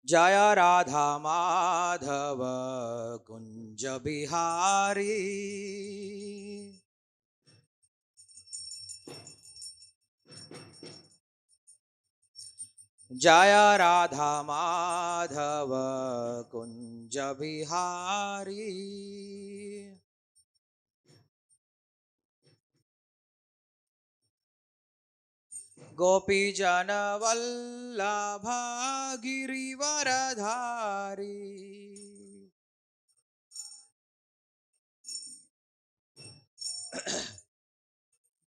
जय राधा माधव कुंज बिहारी। जय राधा माधव कुंज बिहारी। गोपी जन वल्लभ गिरिवरधारी।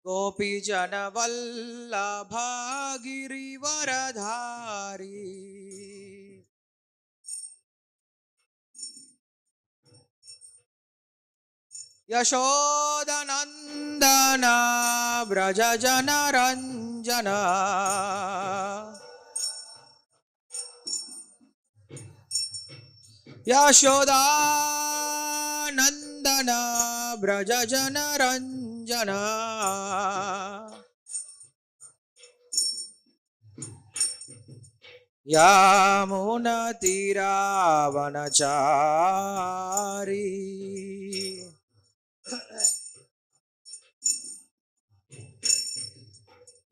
गोपी जन वल्लभ गिरिवरधारी। यशोदनंदन व्रज जन रंजन। यशोदानंदन व्रज जन रंजन। यमुना तीरावनचारी।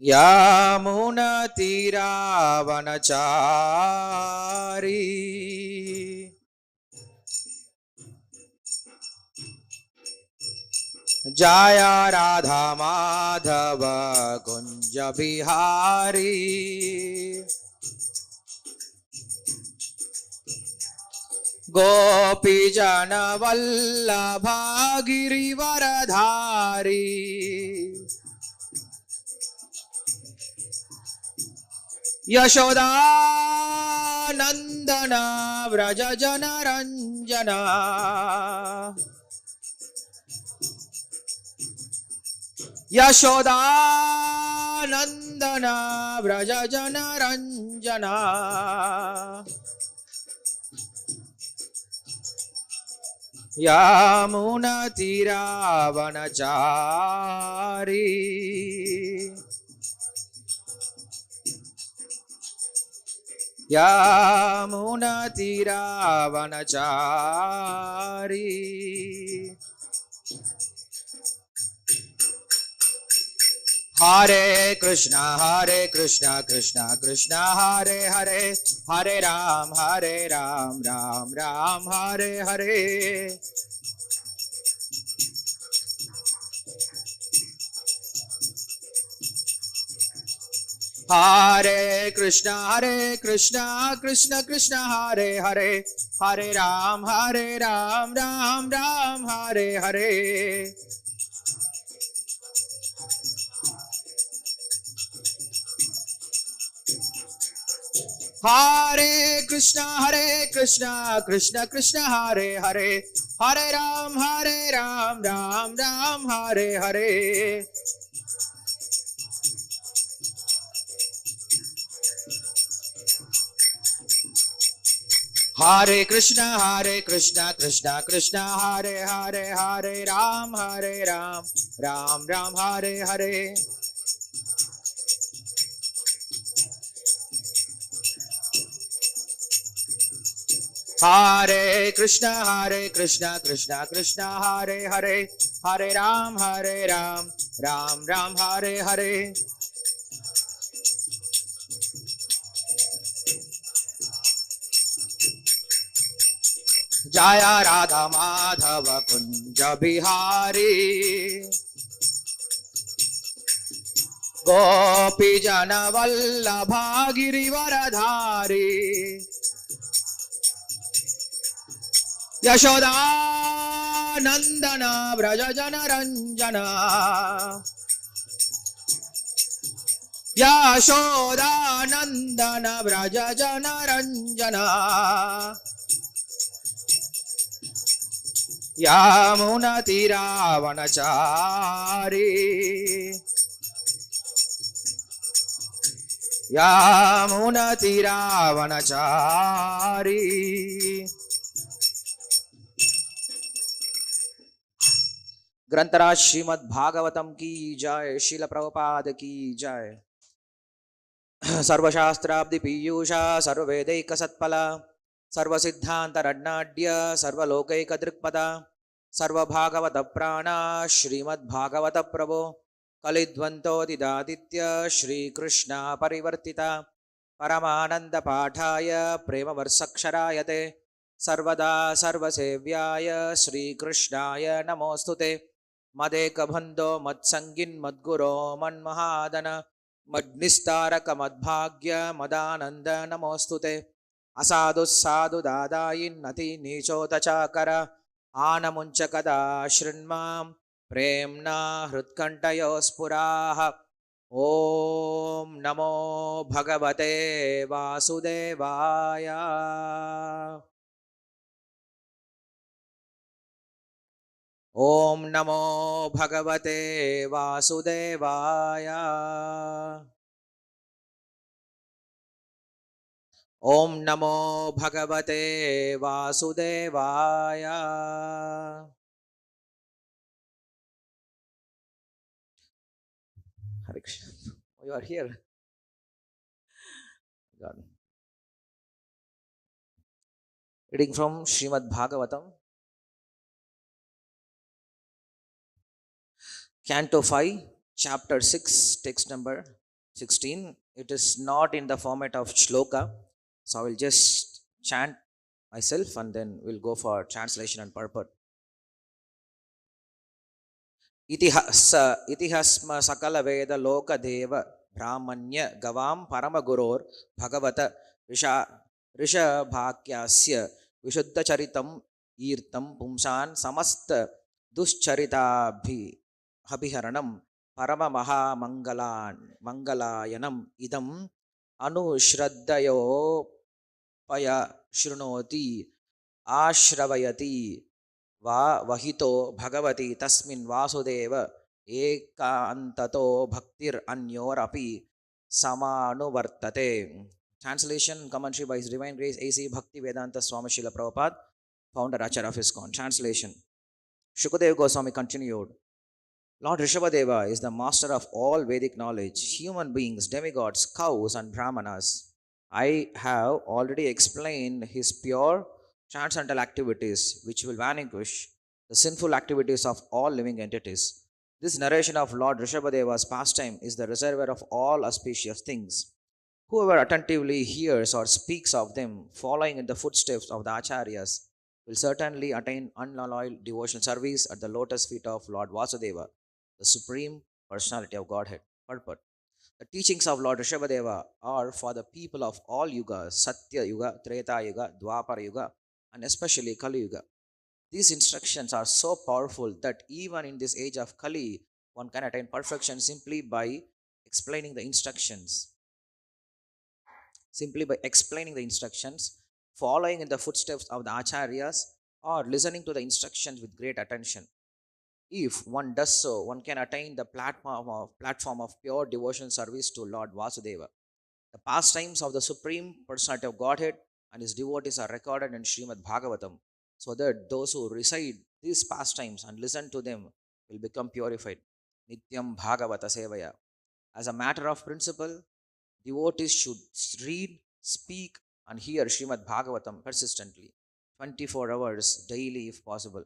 यमुना तीरावनचारी। जय राधा माधव कुंज बिहारी। गोपी जन वल्लभ गिरिवरधारी। यशोदानंदन व्रज जन रंजन। यशोदानंदन व्रज जन रंजन। यमुना तीरावनचारी। यमुना तीरावनचारी। हरे कृष्णा कृष्णा कृष्णा हरे हरे, हरे राम राम राम हरे हरे। हरे कृष्णा कृष्णा कृष्णा हरे हरे, हरे राम राम राम हरे हरे। हरे कृष्णा कृष्णा कृष्णा हरे हरे, हरे राम राम राम हरे हरे। हरे कृष्णा कृष्णा कृष्णा हरे हरे, हरे राम राम राम हरे हरे। हरे कृष्णा कृष्णा कृष्णा हरे हरे, हरे राम राम राम हरे हरे। जय राधा माधव कुंज बिहारी। गोपी जन वल्लभ गिरिवरधारी। यशोदानंदन व्रज जन रंजन। यशोदानंदन व्रज जन रंजन। यमुना तीरावनचारी। यमुना तीरावनचारी। ग्रंथराज श्रीमद् भागवतम की जय, श्रील प्रभुपाद की जय। सर्वशास्त्राब्धि पीयूषा सर्ववेदैकसत्फला सर्वसिद्धान्तरण्णाढ्य सर्वलोकैकदृक्पदा सर्वभागवत प्राणा श्रीमद्भागवत प्रभो कलिध्वंतोदिदादित्य श्रीकृष्ण परिवर्तिता परमानंद पाठाय प्रेमवर्षक्षरायते सर्वदा सर्वसेव्याय श्रीकृष्णाय नमोस्तुते मदेकबन्धो मत्सङ्गिन् मद्गुरो मन्महादन मद्निस्तारक मद्भाग्य मदानंद नमोस्तुते असाधु साधु दादायिन्नति नीचोतचाकर आनमुञ्चकदा शृण्मां प्रेम्णा हृत्कण्ठयो स्फुराः ॐ नमो भगवते वासुदेवाय ॐ नमो भगवते वासुदेवाय ॐ नमो भगवते वासुदेवाय Hare Krishna. Oh, you are here. God. Reading from Srimad Bhagavatam, Canto 5, Chapter 6, text number 16. It is not in the format of shloka, so I will just chant myself and then we'll go for translation and purport. इतिहस्म सकल वेद लोक देव ब्राह्मण्य गवाम परम गुरोर भगवत ऋषभाक्यास्य विशुद्ध चरितम ईर्तम पुंसान समस्त दुश्चरिताभिहरणम परम महामंगलान मंगलायनम इदम अनुश्रद्धयोपय शृणोति आश्रवयति वा वहितो भगवती तस्मिन् Vasudev एकान्ततो भक्तिर अन्योरपि समानुवर्तते. Translation commentary by His Divine Grace A.C. Bhakti Vedanta Swami Srila Prabhupada, founder Acharya of Iskcon. Translation. Shukadeva Goswami continued, Lord Rishabhadeva is the master of all Vedic knowledge, human beings, demigods, cows and brahmanas. I have already explained his pure transcendental activities which will vanquish the sinful activities of all living entities. This narration of Lord Rishabhadeva's pastime is the reservoir of all auspicious things. Whoever attentively hears or speaks of them, following in the footsteps of the Acharyas, will certainly attain unalloyed devotional service at the lotus feet of Lord Vasudeva, the Supreme Personality of Godhead. Purport. The teachings of Lord Rishabhadeva are for the people of all yugas, Satya Yuga, Treta Yuga, Dwapara Yuga, and especially Kali Yuga. These instructions are so powerful that even in this age of Kali, one can attain perfection simply by explaining the instructions. Following in the footsteps of the Acharyas, or listening to the instructions with great attention. If one does so, one can attain the platform of pure devotional service to Lord Vasudeva. The pastimes of the Supreme Personality of Godhead and his devotees are recorded in Srimad Bhagavatam, so that those who recite these pastimes and listen to them will become purified. Nityam Bhagavata Sevaya. As a matter of principle, devotees should read, speak, and hear Srimad Bhagavatam persistently, 24 hours daily if possible.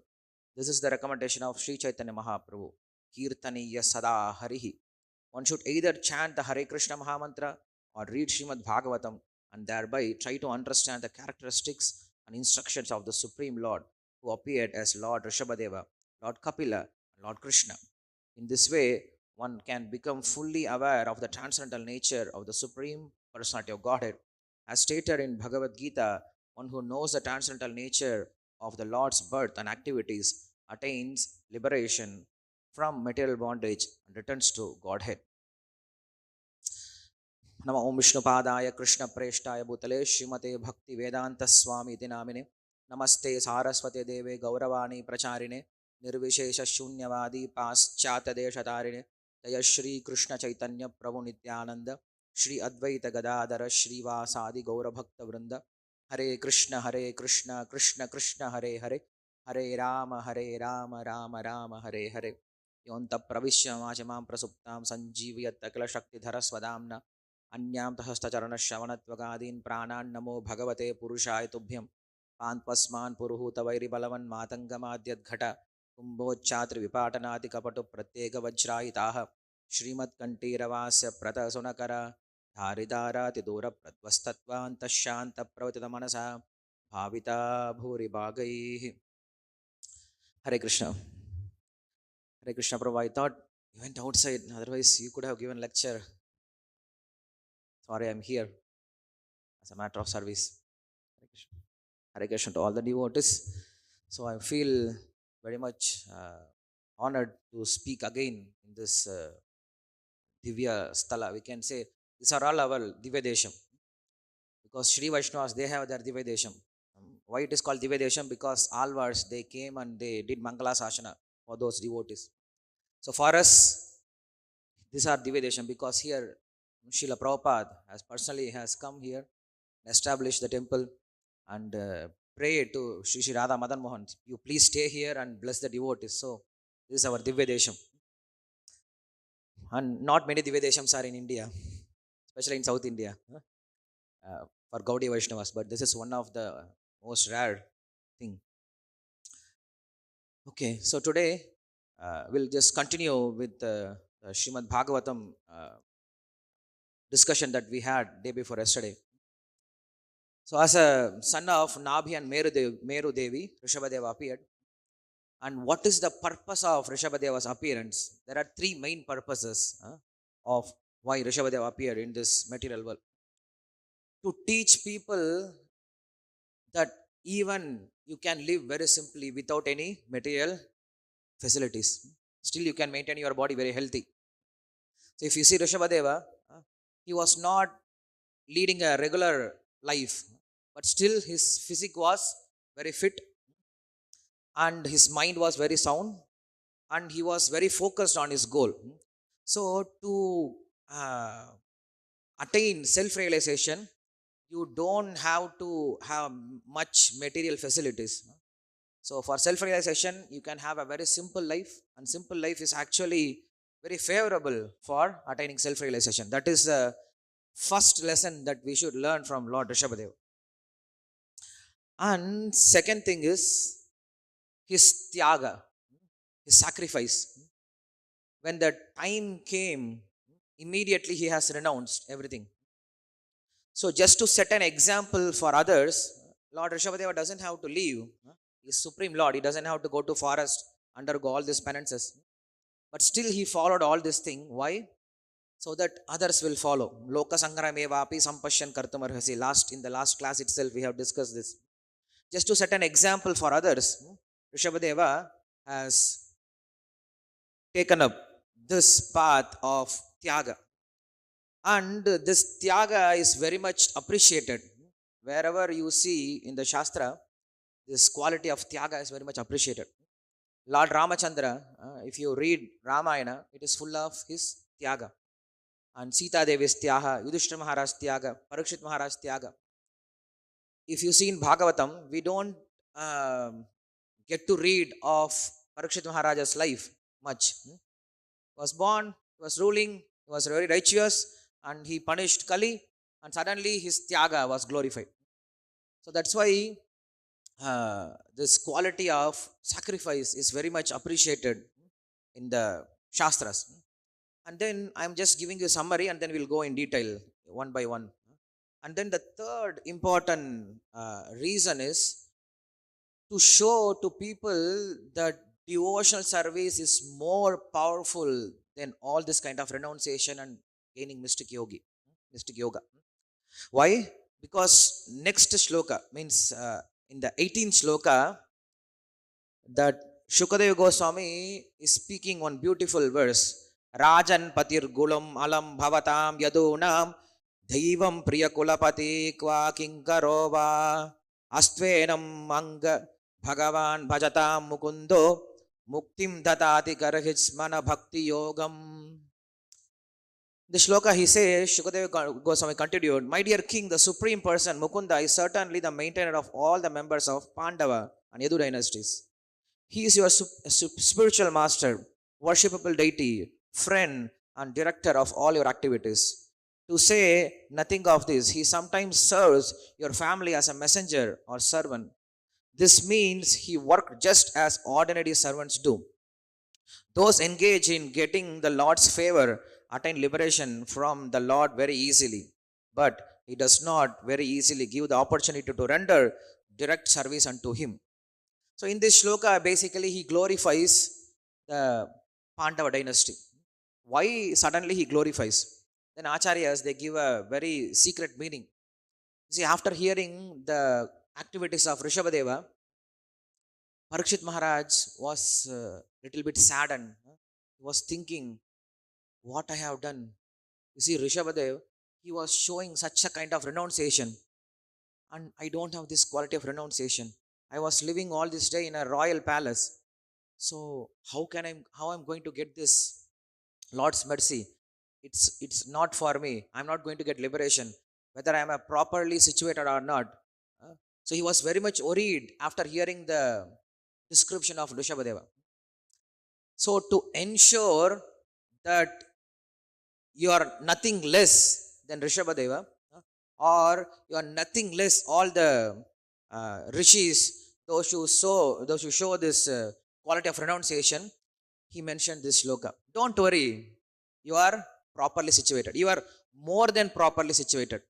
This is the recommendation of Sri Chaitanya Mahaprabhu. Kirtaniya Sada Harihi. One should either chant the Hare Krishna Mahamantra or read Srimad Bhagavatam and thereby try to understand the characteristics and instructions of the Supreme Lord who appeared as Lord Rishabhadeva, Lord Kapila, and Lord Krishna. In this way, one can become fully aware of the transcendental nature of the Supreme Personality of Godhead. As stated in Bhagavad Gita, one who knows the transcendental nature of the Lord's birth and activities attains liberation from material bondage and returns to Godhead. नमो ओम विष्णुपादाय कृष्ण प्रेष्ठाय भूतले श्रीमते भक्ति वेदांत स्वामी इति नामिने नमस्ते सारस्वते देवे गौरवाणी प्रचारिणे निर्विशेष शून्यवादी पाश्चात्य देशतारिणे जय श्री कृष्ण चैतन्य प्रभु नित्यानंद श्री अद्वैत गदाधर श्रीवासादि गौरभक्त वृंद हरे कृष्ण कृष्ण कृष्ण हरे हरे हरे राम राम राम हरे हरे योऽन्तः प्रविश्य मां प्रसुप्तां सञ्जीवयत् अखिलशक्तिधरस्वदाम्ना अन्यां तहस्तचरणश्रवणत्वगादीन् प्राणान् नमो भगवते पुरुषाय तुभ्यं पान्पस्मान् पुरुहूतवैरिबलवन् मातङ्गमाद्यद्घट कुम्भोच्चात्रिविपाटनादिकपटुप्रत्येकवज्रायिताः श्रीमत्कण्ठीरवास्य प्रतसुनकर धारिदारातिदूरप्रध्वस्तत्वान्तशान्तप्रवतितमनसा भाविता भूरिभागैः. Hare Krishna. Hare Krishna, Prabhu. I thought you went outside, otherwise you could have given lecture. Sorry, I'm here as a matter of service. Hare Krishna. Hare Krishna to all the devotees. So I feel very much honored to speak again in this Divya Sthala. We can say these are all our Divya Desham. Because Sri Vaishnavas, they have their Divya Desham. Why it is called Divya Desham? Because alvars, they came and they did Mangala Sasana for those devotees. So for us, these are Divya Desham because here Srila Prabhupada has personally has come here, established the temple and pray to Sri Sri Radha Madan Mohan. You please stay here and bless the devotees. So this is our Divya Desham. And not many Divya Deshams are in India, especially in South India. For Gaudiya Vaishnavas, but this is one of the most rare thing. Okay, so today we'll just continue with the Srimad Bhagavatam discussion that we had day before yesterday. So as a son of Nabhi and Meru Devi, Rishabhadeva appeared. And what is the purpose of Rishabhadeva's appearance? There are three main purposes of why Rishabhadeva appeared in this material world. To teach people that even you can live very simply without any material facilities. Still you can maintain your body very healthy. So if you see Rishabhadeva, he was not leading a regular life, but still his physique was very fit and his mind was very sound and he was very focused on his goal. So to attain self-realization, you don't have to have much material facilities. So for self-realization, you can have a very simple life, and simple life is actually very favorable for attaining self-realization. That is the first lesson that we should learn from Lord Rishabhadeva. And second thing is his tyaga, his sacrifice. When the time came, immediately he has renounced everything. So just to set an example for others, Lord Rishabhadeva doesn't have to leave. He is Supreme Lord. He doesn't have to go to forest, undergo all these penances. But still he followed all this thing. Why? So that others will follow. Loka sangramevapi sampashyan kartumarhasi. In the last class itself, we have discussed this. Just to set an example for others, Rishabhadeva has taken up this path of tyaga. And this tyaga is very much appreciated. Wherever you see in the Shastra, this quality of tyaga is very much appreciated. Lord Ramachandra, if you read Ramayana, it is full of his tyaga. And Sita Devi's tyaga, Yudhishthira Maharaj's tyaga, Parikshit Maharaj's tyaga. If you see in Bhagavatam, we don't get to read of Parikshit Maharaj's life much. He was born, he was ruling, he was very righteous, and he punished Kali, and suddenly his tyaga was glorified. So that's why this quality of sacrifice is very much appreciated in the Shastras. And then I'm just giving you a summary and then we'll go in detail one by one. And then the third important reason is to show to people that devotional service is more powerful than all this kind of renunciation and gaining mystic yoga. Why? Because next shloka means in the 18th shloka, that Shukadeva Goswami is speaking one beautiful verse. Rajan patir gulam alam bhavatam yadunam daivam priya kulapati kwa kinkarova astvenam anga bhagavan bhajatam mukundo muktim datati karahitsmana bhakti yogam. The shloka he says, Shukadeva Goswami continued, my dear king, the supreme person, Mukunda, is certainly the maintainer of all the members of Pandava and Yadu dynasties. He is your spiritual master, worshipable deity, friend, and director of all your activities. To say nothing of this, he sometimes serves your family as a messenger or servant. This means he worked just as ordinary servants do. Those engaged in getting the Lord's favor attain liberation from the Lord very easily. But he does not very easily give the opportunity to render direct service unto him. So in this shloka, basically he glorifies the Pandava dynasty. Why suddenly he glorifies? Then Acharyas, they give a very secret meaning. See, after hearing the activities of Rishabhadeva, Parikshit Maharaj was a little bit saddened. He was thinking, what I have done. You see, Rishabhadeva, he was showing such a kind of renunciation, and I don't have this quality of renunciation. I was living all this day in a royal palace. So how I'm going to get this Lord's mercy? It's not for me. I'm not going to get liberation, whether I'm a properly situated or not. Uh, So he was very much worried after hearing the description of Rishabhadeva. So to ensure that you are nothing less than Rishabhadeva, or you are nothing less all the rishis, those who show this quality of renunciation, he mentioned this shloka. Don't worry, you are properly situated. You are more than properly situated.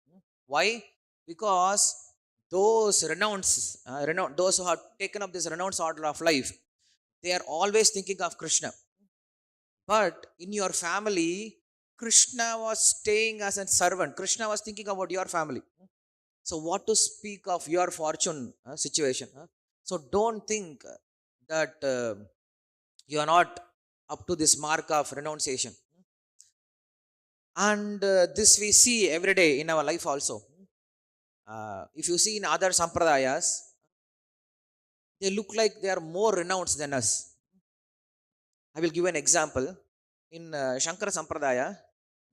Why? Because those who have taken up this renounced order of life, they are always thinking of Krishna. But in your family, Krishna was staying as a servant. Krishna was thinking about your family. So, what to speak of your fortune situation? So, don't think that you are not up to this mark of renunciation. And this we see every day in our life also. If you see in other sampradayas, they look like they are more renounced than us. I will give an example. In Shankara Sampradaya,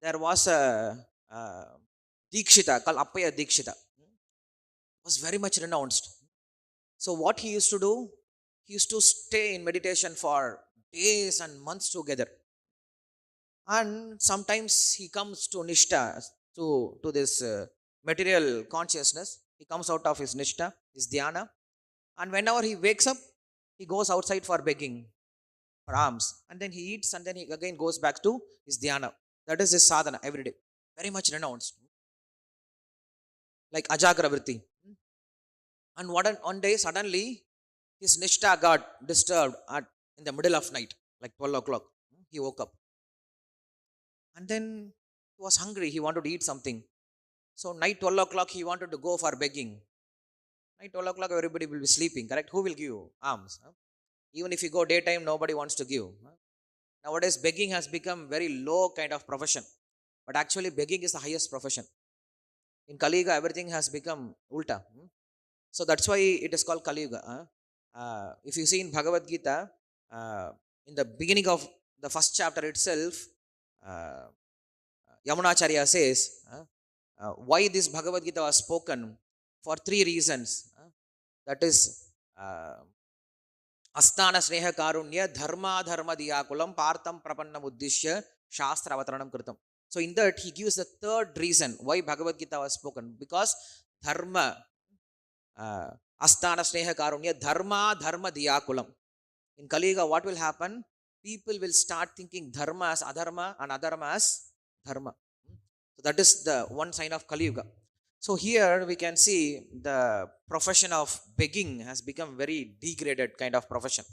there was a Dikshita called Appaya Dikshita. Was very much renounced. So what he used to do, he used to stay in meditation for days and months together. And sometimes he comes to Nishta, to this material consciousness. He comes out of his Nishta, his Dhyana. And whenever he wakes up, he goes outside for begging for alms. And then he eats and then he again goes back to his Dhyana. That is his sadhana every day. Very much renounced. Like Ajagra Vritti. And one day, suddenly, his Nishta got disturbed in the middle of night, like 12 o'clock. He woke up. And then he was hungry. He wanted to eat something. So, night 12 o'clock, he wanted to go for begging. Night 12 o'clock, everybody will be sleeping, correct? Who will give alms? Even if you go daytime, nobody wants to give. Nowadays, begging has become very low kind of profession. But actually, begging is the highest profession. In Kali Yuga, everything has become ulta. So that's why it is called Kali Yuga. If you see in Bhagavad Gita, in the beginning of the first chapter itself, uh, Yamunacharya says, why this Bhagavad Gita was spoken for three reasons. That is, Asthana Sneha Karunya Dharma Dharma Diyakulam Partham Prapannam Uddishya Shastra Avataranam Kritam. So in that he gives the third reason why Bhagavad Gita was spoken, because Dharma, Asthana Sneha Karunya Dharma Dharma Diyakulam. In Kali Yuga, what will happen? People will start thinking dharma as adharma and adharma as dharma. So that is the one sign of Kali Yuga. So here we can see the profession of begging has become very degraded kind of profession.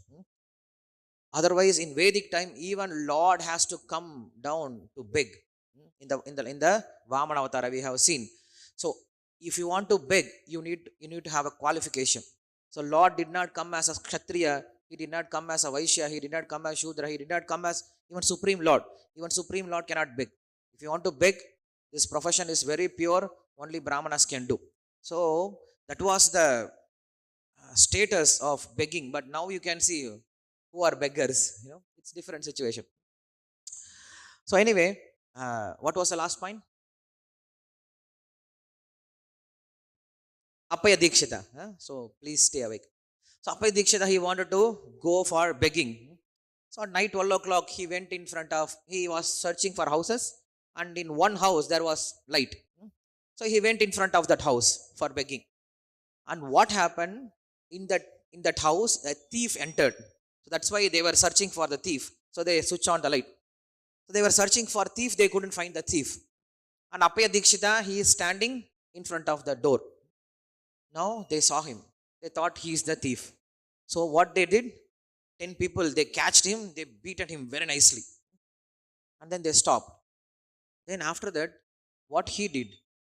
Otherwise, in Vedic time, even Lord has to come down to beg. In the Vamana Avatara we have seen. So if you want to beg, you need to have a qualification. So Lord did not come as a Kshatriya, he did not come as a Vaishya, he did not come as Shudra, he did not come as even Supreme Lord. Even Supreme Lord cannot beg. If you want to beg, this profession is very pure, only Brahmanas can do. So that was the status of begging, but now you can see who are beggars. It's different situation. So anyway, what was the last point? Appaya Dikshita. So please stay awake. So Appaya Dikshita, he wanted to go for begging. So at night 12 o'clock, he went in front of, he was searching for houses, and in one house there was light. So he went in front of that house for begging. And what happened, in that house a thief entered. So that's why they were searching for the thief. So they switch on the light. So they were searching for thief, they couldn't find the thief. And Appaya Dikshita, he is standing in front of the door. Now they saw him, they thought he is the thief. So what they did, 10 people, they catched him, they beaten him very nicely, and then they stopped. Then after that, what he did,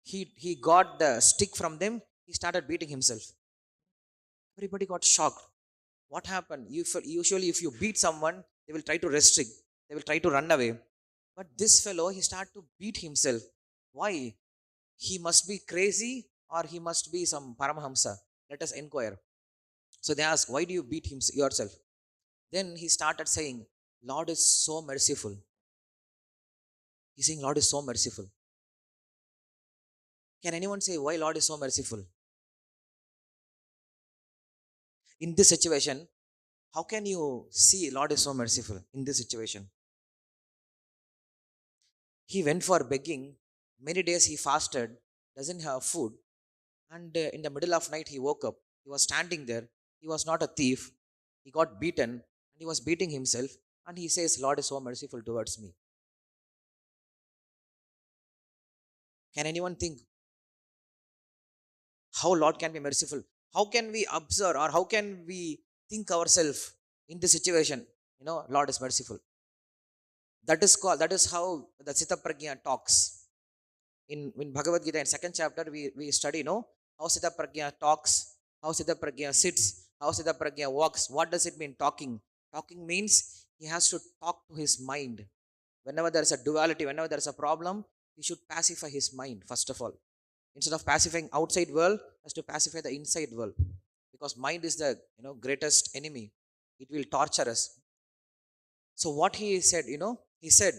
he got the stick from them, he started beating himself. Everybody got shocked. What happened? Usually if you beat someone, they will try to restrict, they will try to run away. But this fellow, he started to beat himself. Why? He must be crazy, or he must be some Paramahamsa. Let us inquire. So they ask, why do you beat yourself? Then he started saying, Lord is so merciful. He's saying, Lord is so merciful. Can anyone say why Lord is so merciful? In this situation, how can you see Lord is so merciful in this situation? He went for begging. Many days he fasted, doesn't have food. And in the middle of night, he woke up. He was standing there. He was not a thief. He got beaten and he was beating himself. And he says, Lord is so merciful towards me. Can anyone think how Lord can be merciful? How can we observe, or how can we think ourselves in this situation? Lord is merciful. That is how the Sita Prajna talks. In Bhagavad Gita, in second chapter, we study, how Sita Prajna talks, how Sita Prajna sits, how Sita Prajna walks. What does it mean, talking? Talking means he has to talk to his mind. Whenever there is a duality, whenever there is a problem, he should pacify his mind, first of all. Instead of pacifying outside world, has to pacify the inside world. Because mind is the greatest enemy. It will torture us. So what he said, he said,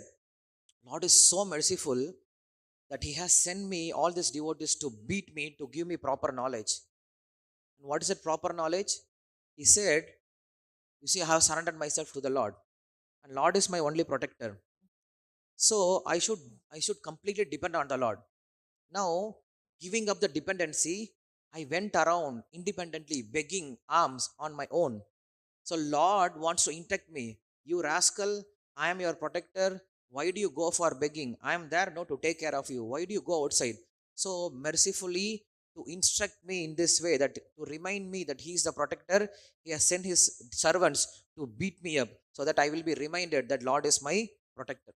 Lord is so merciful that he has sent me all these devotees to beat me, to give me proper knowledge. And what is that proper knowledge? He said, you see, I have surrendered myself to the Lord, and Lord is my only protector. So I should completely depend on the Lord. Now, giving up the dependency, I went around independently begging alms on my own. So Lord wants to instruct me. You rascal, I am your protector. Why do you go for begging? I am there now to take care of you. Why do you go outside? So mercifully, to instruct me in this way, that to remind me that he is the protector, he has sent his servants to beat me up, so that I will be reminded that Lord is my protector.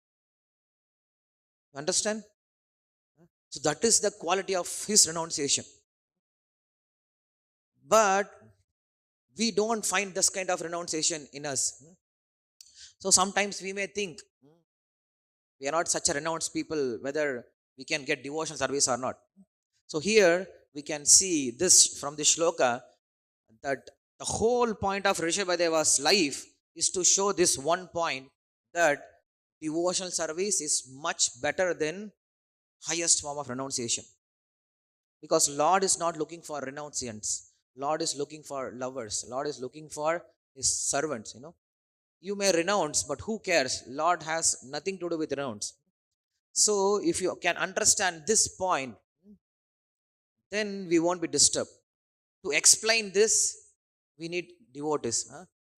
You understand? So that is the quality of his renunciation. But we don't find this kind of renunciation in us. So sometimes we may think, we are not such a renounced people, whether we can get devotion service or not. So here we can see this from the shloka, that the whole point of Rishabhadeva's life is to show this one point, that devotional service is much better than highest form of renunciation. Because Lord is not looking for renunciants. Lord is looking for lovers. Lord is looking for his servants. You may renounce, but who cares? Lord has nothing to do with renounce. So if you can understand this point, then we won't be disturbed. To explain this, we need devotees.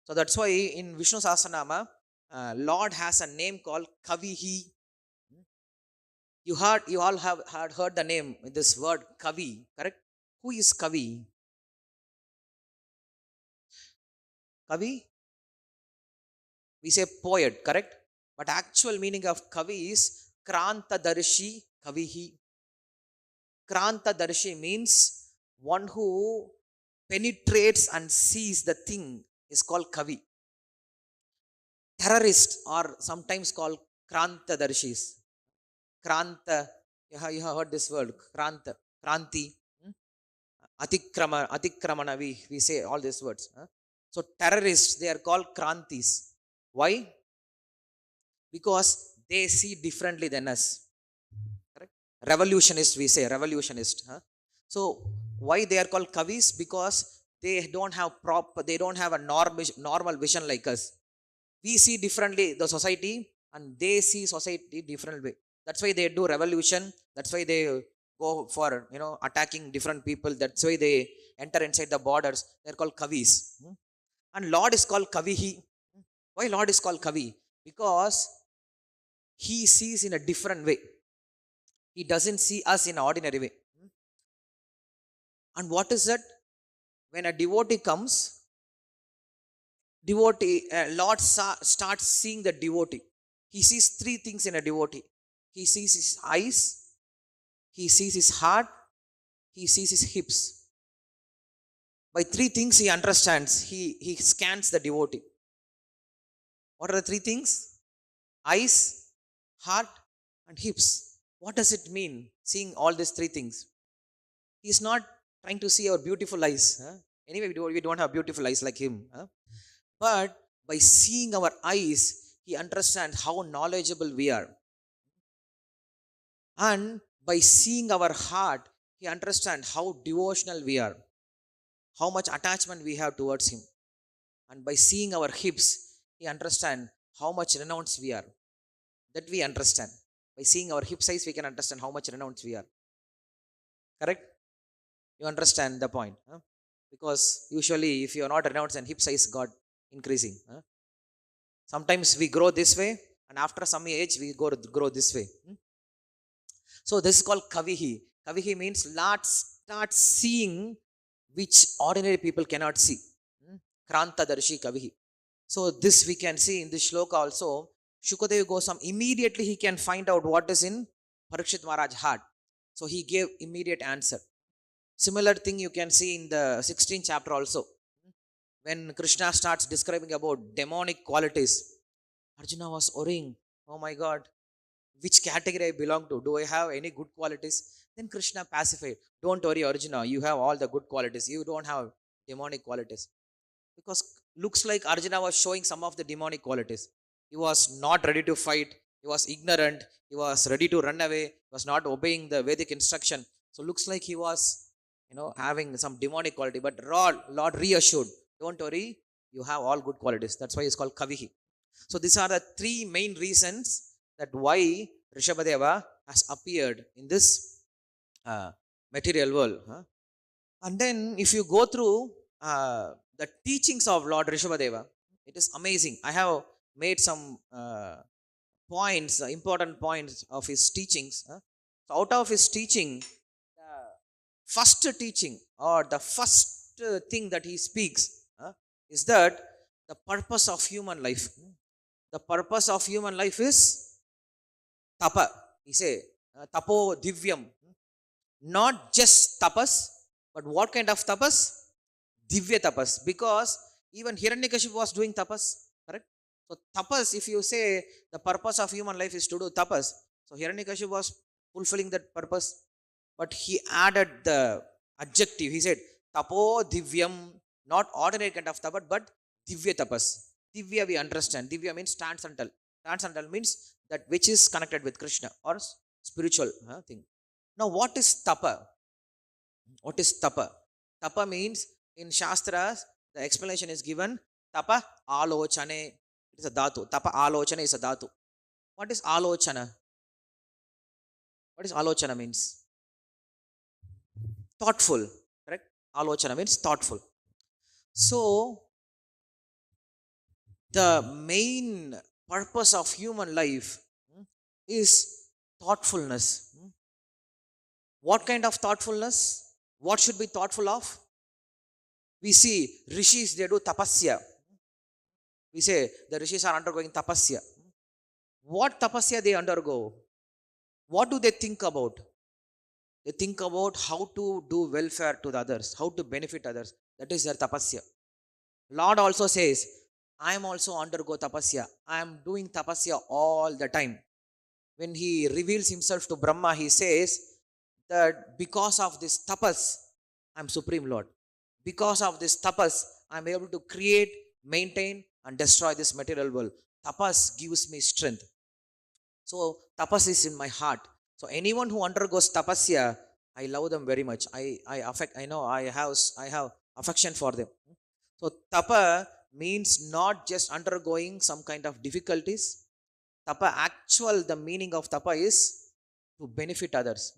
So that's why in Vishnu Sahasranama, Lord has a name called Kavihi. You all have heard the name, this word Kavi, correct? Who is Kavi? Kavi, we say poet, correct? But actual meaning of Kavi is Kranta Darshi Kavihi. Kranta Darshi means one who penetrates and sees the thing is called Kavi. Terrorists are sometimes called Kranta Darshis. Kranta, you have heard this word, Kranta, Kranti, Atikramana, we say all these words. So terrorists, they are called Krantis. Why? Because they see differently than us. Correct? Revolutionist, we say, revolutionist. So why they are called Kavis? Because they don't have a normal vision like us. We see differently the society, and they see society different way. That's why they do revolution. That's why they go for attacking different people. That's why they enter inside the borders. They're called kavis. And Lord is called kavihi. Why Lord is called kavi? Because he sees in a different way. He doesn't see us in an ordinary way. And what is that? When a devotee comes, Lord starts seeing the devotee. He sees three things in a devotee. He sees his eyes, he sees his heart, he sees his hips. By three things he understands, he scans the devotee. What are the three things? Eyes, heart, and hips. What does it mean, seeing all these three things? He's not trying to see our beautiful eyes. Anyway, we don't have beautiful eyes like him. But by seeing our eyes, he understands how knowledgeable we are. And by seeing our heart, he understands how devotional we are, how much attachment we have towards him. And by seeing our hips, he understands how much renounced we are. That we understand. By seeing our hip size, we can understand how much renounced we are. Correct? You understand the point? Because usually if you are not renounced, and hip size got increasing. Sometimes we grow this way, and after some age we grow this way. So this is called kavihi. Kavihi means start seeing which ordinary people cannot see. Krantadarshi kavihi. So this we can see in this shloka also. Shukadeva Goswami, immediately he can find out what is in Parikshit Maharaj's heart. So he gave immediate answer. Similar thing you can see in the 16th chapter also. When Krishna starts describing about demonic qualities, Arjuna was worrying, oh my God, which category I belong to? Do I have any good qualities? Then Krishna pacified. Don't worry, Arjuna, you have all the good qualities. You don't have demonic qualities. Because looks like Arjuna was showing some of the demonic qualities. He was not ready to fight. He was ignorant. He was ready to run away. He was not obeying the Vedic instruction. So looks like he was, having some demonic quality. But Lord reassured, don't worry, you have all good qualities. That's why it's called Kavihi. So these are the three main reasons that why Rishabhadeva has appeared in this material world. And then if you go through the teachings of Lord Rishabhadeva, it is amazing. I have made some points, important points of his teachings. So out of his teaching, the first teaching or the first thing that he speaks is that the purpose of human life. The purpose of human life is tapa. He say tapo divyam. Not just tapas, but what kind of tapas? Divya tapas. Because even Hiranyakashipu was doing tapas. Correct? So tapas, if you say the purpose of human life is to do tapas, so Hiranyakashipu was fulfilling that purpose. But he added the adjective. He said tapo divyam, not ordinary kind of tapas, but divya tapas. Divya we understand. Divya means transcendental. Transcendental means that which is connected with Krishna or spiritual thing. Now what is tapa? What is tapa? Tapa means in Shastras, the explanation is given. Tapa alochane. It is a dhatu. Tapa alochane is a dhatu. What is alochana? What is alochana means? Thoughtful. Correct? Alochana means thoughtful. So the main purpose of human life is thoughtfulness. What kind of thoughtfulness? What should be thoughtful of? We see rishis, they do tapasya. We say the rishis are undergoing tapasya. What tapasya they undergo? What do they think about? They think about how to do welfare to the others, how to benefit others. That is their tapasya. Lord also says, I am also undergo tapasya. I am doing tapasya all the time. When he reveals himself to Brahma, he says that because of this tapas, I am Supreme Lord. Because of this tapas, I am able to create, maintain, and destroy this material world. Tapas gives me strength. So tapas is in my heart. So anyone who undergoes tapasya, I love them very much. I have affection for them. So tapa means not just undergoing some kind of difficulties, Tapa, actual, the meaning of tapa is to benefit others.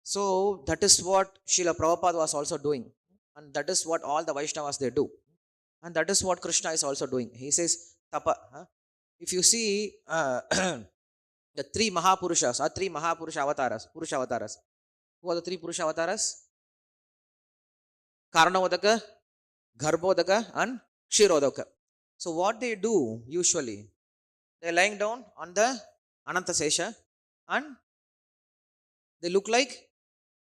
So that is what Srila Prabhupada was also doing. And that is what all the Vaishnavas they do. And that is what Krishna is also doing. He says, tapa. If you see the three Mahapurushas or three Mahapurusha avatars, Purusha avatars. Who are the three Purusha avatars? Karanodaka, Garbhodaka, and Kshirodaka. So what they do usually, they're lying down on the Anantasesha and they look like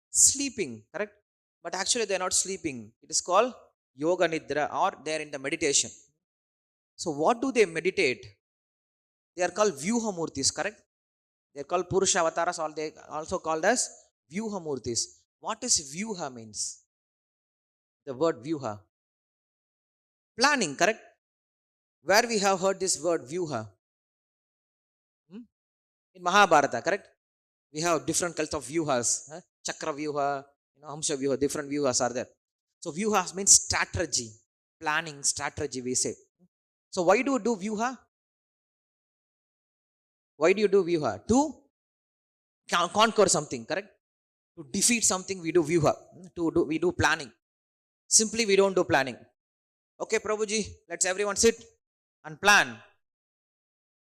sleeping, correct? But actually they're not sleeping. It is called Yoga Nidra, or they're in the meditation. So what do they meditate? They are called Vyuhamurtis, correct? They're called Purusha avatars, or they also called as Vyuhamurtis. What is Vyuha means? The word Vyuha. Planning, correct? Where we have heard this word Vyuha? In Mahabharata, correct? We have different kinds of Vyuhas. Chakra Vyuha, Hamsa Vyuha, different Vyuhas are there. So Vyuhas means strategy, planning, strategy we say. So why do you do Vyuha? Why do you do Vyuha? To conquer something, correct? To defeat something, we do Vyuha. We do planning. Simply, we don't do planning. Okay, Prabhuji, let's everyone sit and plan.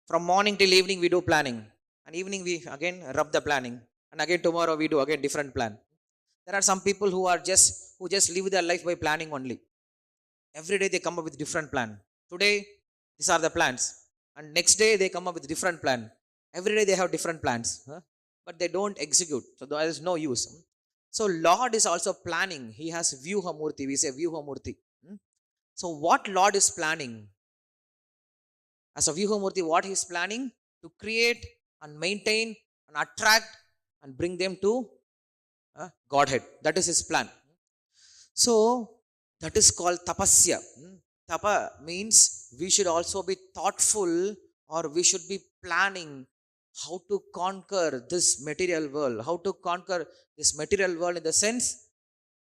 From morning till evening, we do planning. And evening, we again rub the planning. And again, tomorrow, we do again different plan. There are some people who just live their life by planning only. Every day, they come up with different plan. Today, these are the plans. And next day, they come up with different plan. Every day, they have different plans. But they don't execute. So, there is no use. So, Lord is also planning. He has Vyuhamurti. We say Vyuhamurti. So, what Lord is planning? As a Vyuhamurti, what He is planning? To create and maintain and attract and bring them to Godhead. That is His plan. So, that is called tapasya. Tapa means we should also be thoughtful, or we should be planning how to conquer this material world. How to conquer this material world in the sense,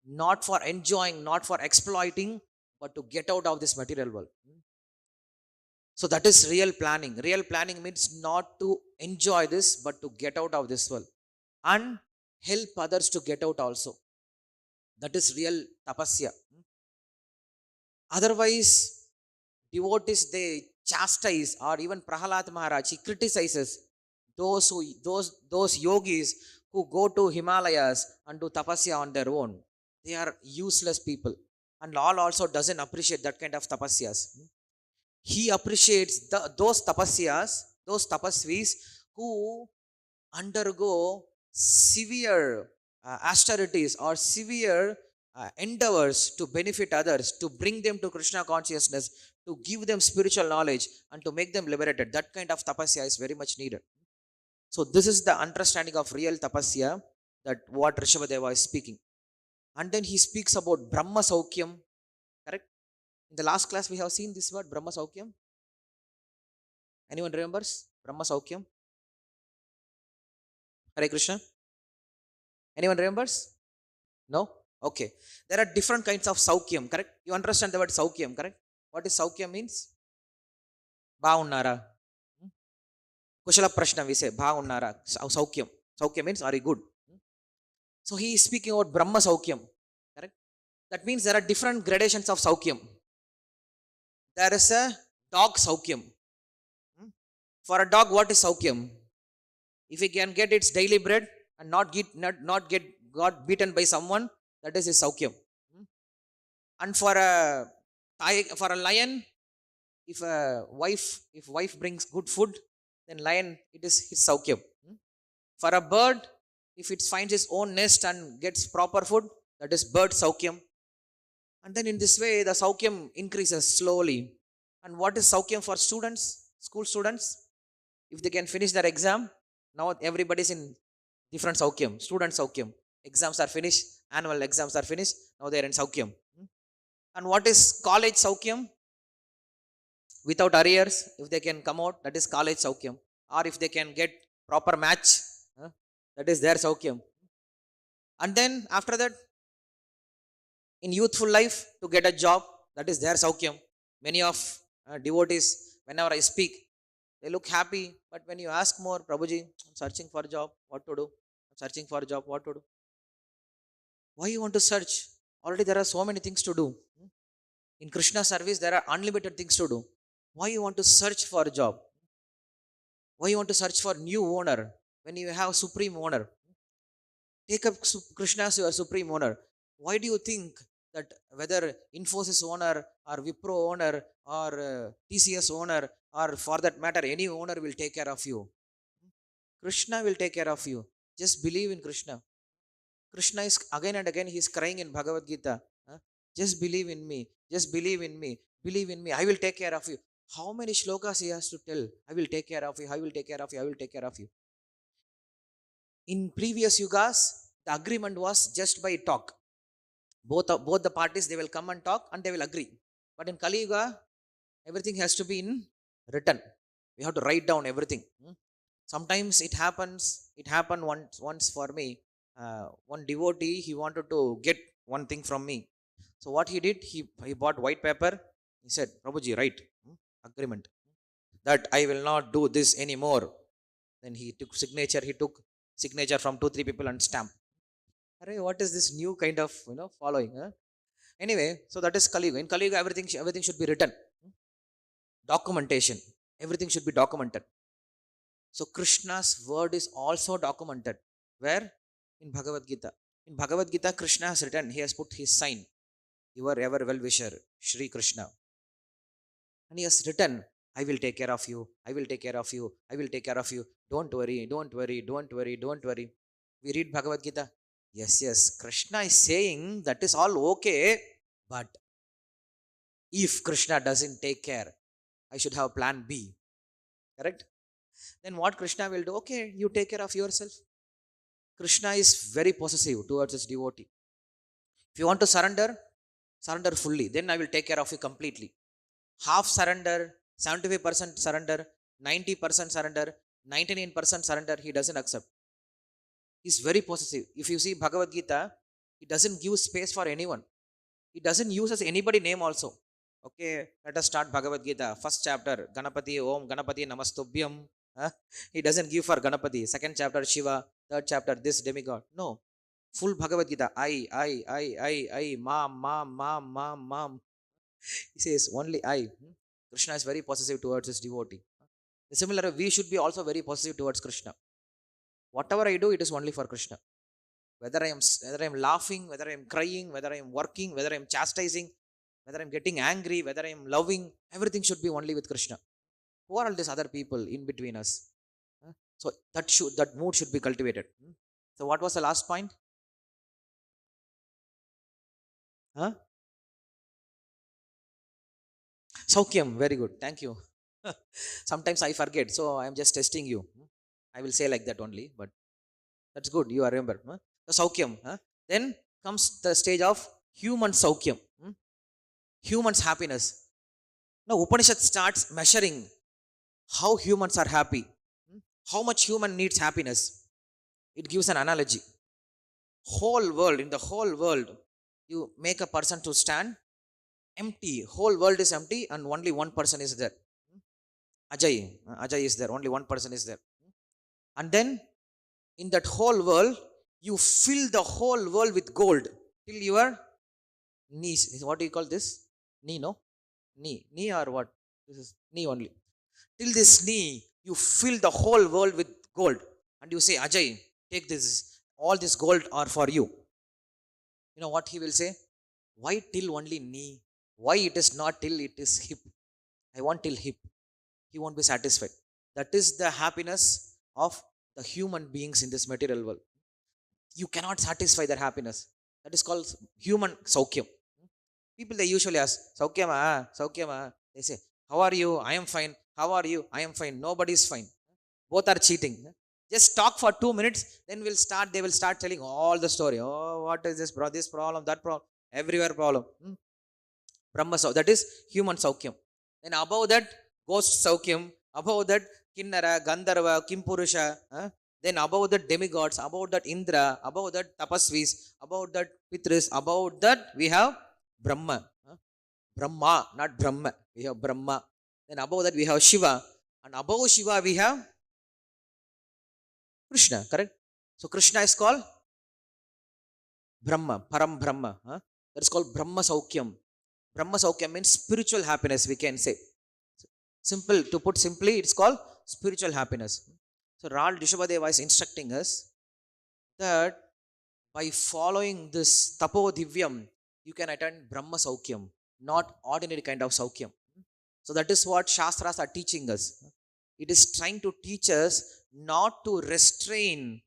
not for enjoying, not for exploiting, but to get out of this material world. So that is real planning. Real planning means not to enjoy this, but to get out of this world and help others to get out also. That is real tapasya. Otherwise, devotees, they chastise, or even Prahalad Maharaj, he criticizes those yogis who go to Himalayas and do tapasya on their own. They are useless people. And Lord also doesn't appreciate that kind of tapasyas. He appreciates those tapasyas, those tapasvis who undergo severe austerities or severe endeavors to benefit others, to bring them to Krishna consciousness, to give them spiritual knowledge, and to make them liberated. That kind of tapasya is very much needed. So this is the understanding of real tapasya, that what Rishabhadeva is speaking. And then he speaks about Brahma Saukyam, correct? In the last class we have seen this word Brahma Saukyam. Anyone remembers Brahma Saukyam? Hare Krishna. Anyone remembers? No? Okay. There are different kinds of Saukyam, correct? You understand the word Saukyam, correct? What is Saukyam means? Baunnara. Kushala Prashna we say, Baunnara. Saukyam. Saukyam means, are you good? So he is speaking about Brahma Saukyam, correct? That means there are different gradations of Saukyam. There is a dog Saukyam. For a dog, what is Saukyam? If he can get its daily bread and not get got beaten by someone, that is his Saukyam. And for a lion, if wife brings good food, then lion, it is his Saukyam. For a bird, if it finds its own nest and gets proper food, that is bird Saukyam. And then in this way, the Saukyam increases slowly. And what is Saukyam for students, school students? If they can finish their exam, now everybody is in different Saukyam, student Saukyam. Exams are finished, annual exams are finished, now they are in Saukyam. And what is college Saukyam? Without arrears, if they can come out, that is college Saukyam. Or if they can get proper match, that is their Saukyam. And then after that, in youthful life, to get a job, that is their Saukyam. Many of devotees, whenever I speak, They look happy, but when you ask more, Prabhuji, I'm searching for a job, what to do? I'm searching for a job, what to do? Why you want to search? Already there are so many things to do. In Krishna service, there are unlimited things to do. Why you want to search for a job? Why you want to search for new owner when you have supreme owner? Take up Krishna as your supreme owner. Why do you think that whether Infosys owner or Wipro owner or TCS owner or for that matter any owner will take care of you? Krishna will take care of you. Just believe in Krishna. Krishna is again and again he is crying in Bhagavad Gita. huh? Just believe in me. Just believe in me. Believe in me. I will take care of you. How many shlokas he has to tell? I will take care of you. I will take care of you. I will take care of you. In previous yugas, the agreement was just by talk. Both the parties they will come and talk and they will agree. But in Kali Yuga, everything has to be in written. We have to write down everything. Sometimes it happens. It happened once for me. One devotee he wanted to get one thing from me. So what he did, he bought white paper. He said, Prabhuji, write agreement that I will not do this anymore. Then he took signature. He took signature from 2-3 people and stamp. Array, what is this new kind of following? Huh? Anyway, so that is Kali Yuga. In Kali Yuga, everything should be written. Documentation. Everything should be documented. So Krishna's word is also documented. Where? In Bhagavad Gita. In Bhagavad Gita, Krishna has written, he has put his sign, your ever well-wisher, Shri Krishna. And he has written, I will take care of you, I will take care of you, I will take care of you. Don't worry, don't worry, don't worry, don't worry. We read Bhagavad Gita. Yes, Krishna is saying that is all okay, but if Krishna doesn't take care, I should have plan B. Correct? Then what Krishna will do? Okay, you take care of yourself. Krishna is very possessive towards his devotee. If you want to surrender, surrender fully. Then I will take care of you completely. Half surrender, 75% surrender, 90% surrender, 99% surrender, he doesn't accept. He's very possessive. If you see Bhagavad Gita, he doesn't give space for anyone. He doesn't use as anybody name also. Okay, let us start Bhagavad Gita. First chapter, Ganapati, Om Ganapati Namastubhyam. He doesn't give for Ganapati. Second chapter, Shiva. Third chapter, this demigod. No. Full Bhagavad Gita. I, mom. He says only I. Krishna is very possessive towards his devotee. Similarly, we should be also very possessive towards Krishna. Whatever I do, it is only for Krishna. Whether I am laughing, whether I am crying, whether I am working, whether I am chastising, whether I am getting angry, whether I am loving, everything should be only with Krishna. Who are all these other people in between us? So that mood should be cultivated. So what was the last point? Saukyam, very good. Thank you. Sometimes I forget, so I am just testing you. I will say like that only, but that's good. You are remember. The Saukyam. Then comes the stage of human Saukyam. Human's happiness. Now Upanishad starts measuring how humans are happy. How much human needs happiness. It gives an analogy. Whole world, in the whole world, you make a person to stand empty. Whole world is empty and only one person is there. Ajay is there. Only one person is there. And then in that whole world, you fill the whole world with gold till your knees. What do you call this? Knee, no? Knee or what? This is knee only. Till this knee, you fill the whole world with gold. And you say, Ajay, take this. All this gold are for you. You know what he will say? Why till only knee? Why it is not till it is hip? I want till hip. He won't be satisfied. That is the happiness of the human beings in this material world. You cannot satisfy their happiness. That is called human Saukyam. People they usually ask, Saukyama. They say, how are you? I am fine. How are you? I am fine. Nobody is fine. Both are cheating. Just talk for 2 minutes, then they will start telling all the story. Oh, what is this problem, that problem, everywhere problem. Brahma Saukyam, that is human Saukyam. Then above that, ghost Saukyam. Above that, Kinnara, Gandharva, Kimpurusha. Then above that, demigods. Above that, Indra. Above that, Tapasvis. Above that, Pitris. Above that, we have Brahma. Brahma, not Brahma. We have Brahma. Then above that, we have Shiva. And above Shiva we have Krishna, correct? So Krishna is called Brahma, Param Brahma. That is called Brahma Saukyam. Brahma Saukyam means spiritual happiness, we can say. Simple, to put simply, it's called spiritual happiness. So Lord Rishabhadeva is instructing us that by following this Tapo Divyam, you can attain Brahma Saukyam, not ordinary kind of Saukyam. So that is what Shastras are teaching us. It is trying to teach us not to restrain,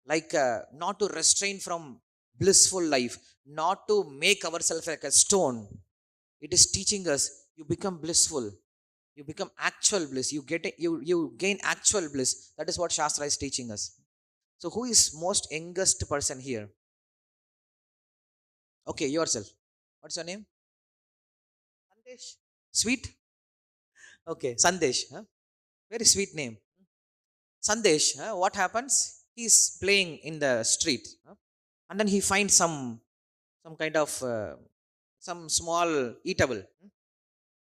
not to restrain from blissful life, not to make ourselves like a stone. It is teaching us you become blissful, you become actual bliss, you gain actual bliss. That is what Shastra is teaching us. So who is most youngest person here? Okay, yourself. What's your name? Sandesh. Sweet. Okay, Sandesh. Very sweet name. Sandesh. What happens? He's playing in the street, and then he finds some kind of some small eatable.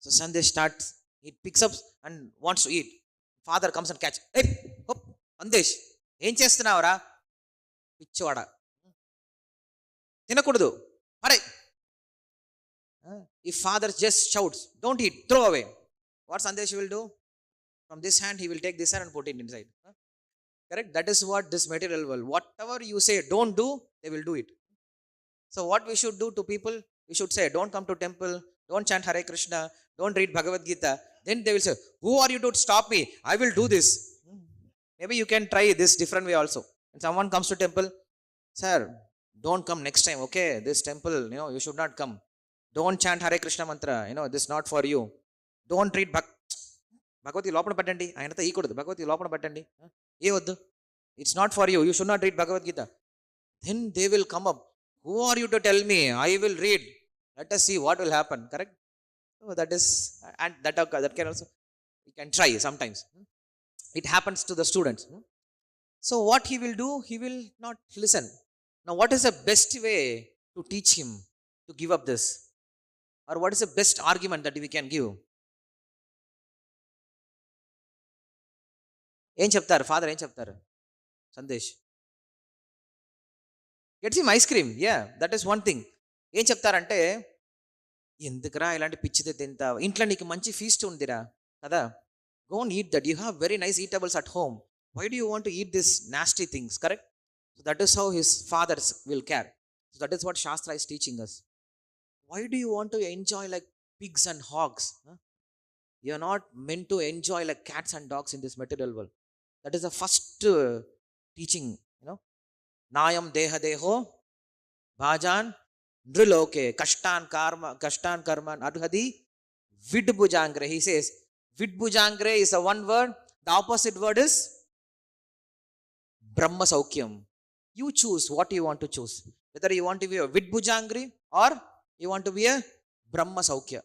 So Sandesh starts. He picks up and wants to eat. Father comes and catch. Hey, hop, Sandesh. ఏం చేస్తున్నావురా పిచ్చోడా తినకూడదు అరే if father just shouts don't eat, throw away, what Sandesh will do? From this hand he will take this hand and put it inside. Correct? That is what this material world, whatever you say don't do, they will do it. So what we should do to people? We should say don't come to temple, don't chant Hare Krishna, don't read Bhagavad Gita. Then they will say, who are you to stop me? I will do this. Maybe you can try this different way also. When someone comes to temple, sir, don't come next time, okay? This temple, you should not come. Don't chant Hare Krishna mantra, this is not for you. Don't read Bhagavati లోపల పెట్టండి, ఆయనతో ఈకూడదు, భగవతి లోపల పెట్టండి, ఏ వద్దు, it's not for you, you should not read Bhagavad Gita. Then they will come up, who are you to tell me? I will read, let us see what will happen. Correct? So that is, and that can also, we can try sometimes. It happens to the students. So what he will do? He will not listen. Now what is the best way to teach him to give up this? Or what is the best argument that we can give? ఏం చెప్తారు father, ఏం చెప్తారు? Sandesh gets him ice cream. Yeah, that is one thing. ఏం చెప్తారంటే, ఎందుకురా ఇలాంటి పిచ్చిది తింటావు, ఇంట్లో నీకు మంచి ఫీస్ట్ ఉందిరా కదా, go and eat that, you have very nice eatables at home, why do you want to eat this nasty things? Correct? So that is how his fathers will care. So that is what shastra is teaching us. Why do you want to enjoy like pigs and hogs? You are not meant to enjoy like cats and dogs in this material world. That is the first teaching, Nayam deha deho bhajan nriloke kashtan karman adhadi vidbhujangre. He says vidbhujangre is a one word, the opposite word is brahma saukyam. You choose what you want to choose, whether you want to be a vidbhujangri or you want to be a brahma saukya.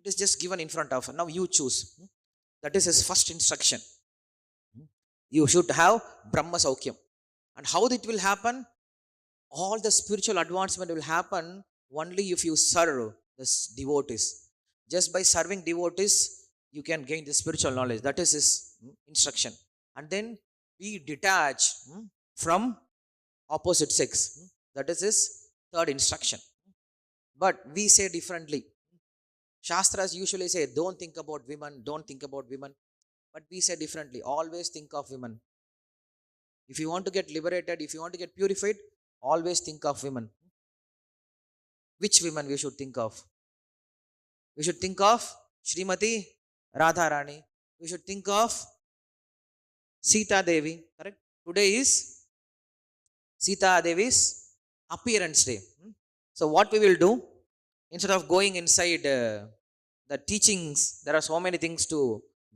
It is just given in front of, now you choose. That is his first instruction. You should have Brahma Saukyam. And how it will happen? All the spiritual advancement will happen only if you serve the devotees. Just by serving devotees, you can gain the spiritual knowledge. That is his instruction. And then be detached from opposite sex. That is his third instruction. But we say differently. Shastras usually say, don't think about women, don't think about women. But we say differently, always think of women. If you want to get liberated, if you want to get purified, always think of women. Which women we should think of? We should think of Srimati Radharani. We should think of Sita Devi. Correct? Today is Sita Devi's appearance day. So what we will do, instead of going inside the teachings, there are so many things to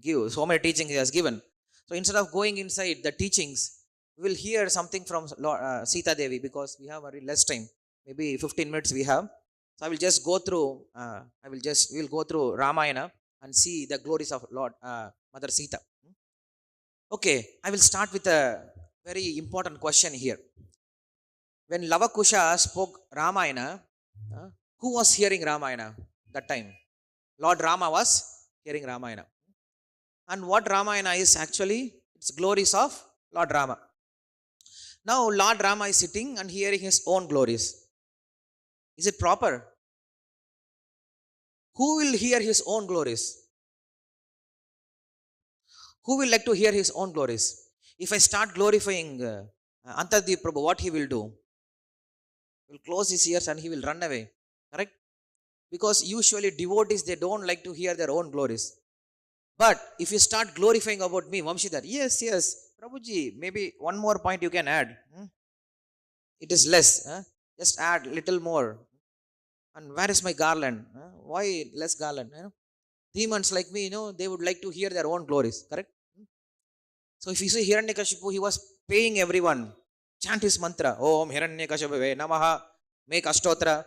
give, so many teachings he has given. So instead of going inside the teachings, we will hear something from Sita Devi, because we have very less time, maybe 15 minutes we have. So I will just go through, we will go through Ramayana and see the glories of Lord Mother Sita. Okay, I will start with a very important question here. When Lavakusha spoke Ramayana, who was hearing Ramayana that time? Lord Rama was hearing Ramayana. And what Ramayana is actually, it's glories of Lord Rama. Now Lord Rama is sitting and hearing his own glories. Is it proper? Who will hear his own glories? Who will like to hear his own glories? If I start glorifying Antardeep Prabhu, what he will do? He will close his ears and he will run away. Correct? Because usually devotees, they don't like to hear their own glories. But if you start glorifying about me, Vamsidhari, yes, Prabhuji, maybe one more point you can add. It is less. Just add little more. And where is my garland? Why less garland? Demons like me, they would like to hear their own glories. Correct? So if you see Hiranyakashipu, he was paying everyone. Chant his mantra. Om Hiranyakashipu Namaha. Make Ashtotra.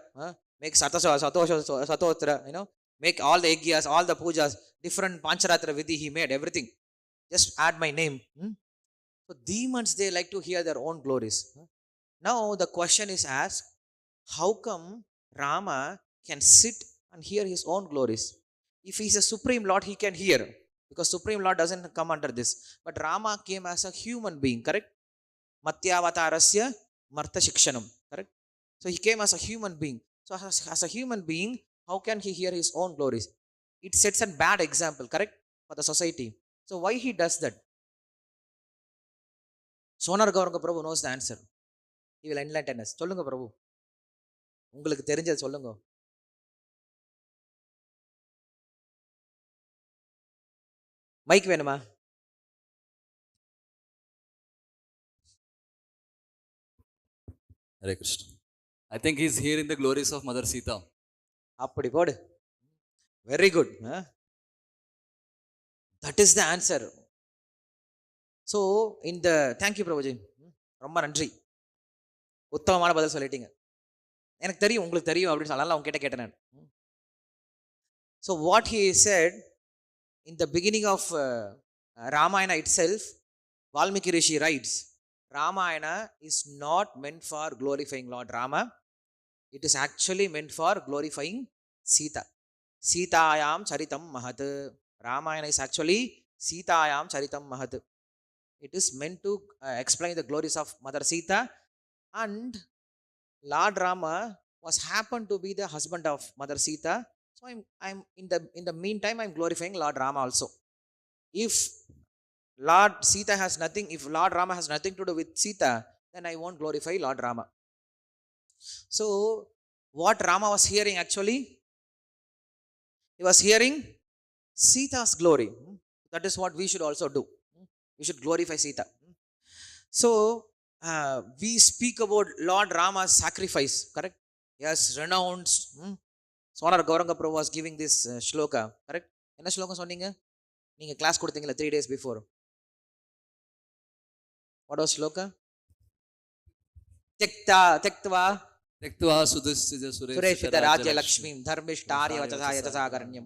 Make Satotra. Make all the Yajnas, all the pujas, different Pancharatra Vidhi he made, everything. Just add my name. So demons, they like to hear their own glories. Now the question is asked, how come Rama can sit and hear his own glories? If he is a Supreme Lord, he can hear. Because Supreme Lord doesn't come under this. But Rama came as a human being, correct? Matyavatarasya Martha Shikshanam, correct? So he came as a human being. So as a human being, how can he hear his own glories? It sets a bad example, correct? For the society. So why he does that? Sonar Gauranga Prabhu knows the answer. He will enlighten us. Sollunga Prabhu. உங்களுக்கு தெரிஞ்சது சொல்லுங்க. Mic வேணுமா? Hare Krishna. I think he's hearing the glories of Mother Sita. அப்படி போடு. Very good. That is the answer. So in the, thank you Prabhuji. ரொம்ப நன்றி. உத்தமமான பதில் சொல்லிட்டீங்க. எனக்கு தெரியும் உங்களுக்கு தெரியும் அப்படின்னு சொல்லலாம், அவங்க கேட்டேன் நான். So what he said in the beginning of Ramayana itself, Valmiki Rishi writes, Ramayana is not meant for glorifying Lord Rama. It is actually meant for glorifying Sita. Sitayam Charitam Mahat. Ramayana is actually Sitayam Charitam Mahat. It is meant to explain the glories of Mother Sita, and Lord Rama was happened to be the husband of Mother Sita. So I'm in the meantime I'm glorifying Lord Rama also. If Lord Sita has nothing, if Lord Rama has nothing to do with Sita, then I won't glorify Lord Rama. So what Rama was hearing actually? He was hearing Sita's glory. That is what we should also do. We should glorify Sita. So we speak about Lord Rama's sacrifice, correct? Yes, renounced. Sonar Gauranga Prabhu was giving this shloka, correct? என்ன ஸ்லோகம் சொன்னீங்க? நீங்க class கொடுத்தீங்களா 3 days before? What was shloka? Tektva Sureshita Rajya Lakshmi Dharmishtarya Vachasa Yatasagaranyam.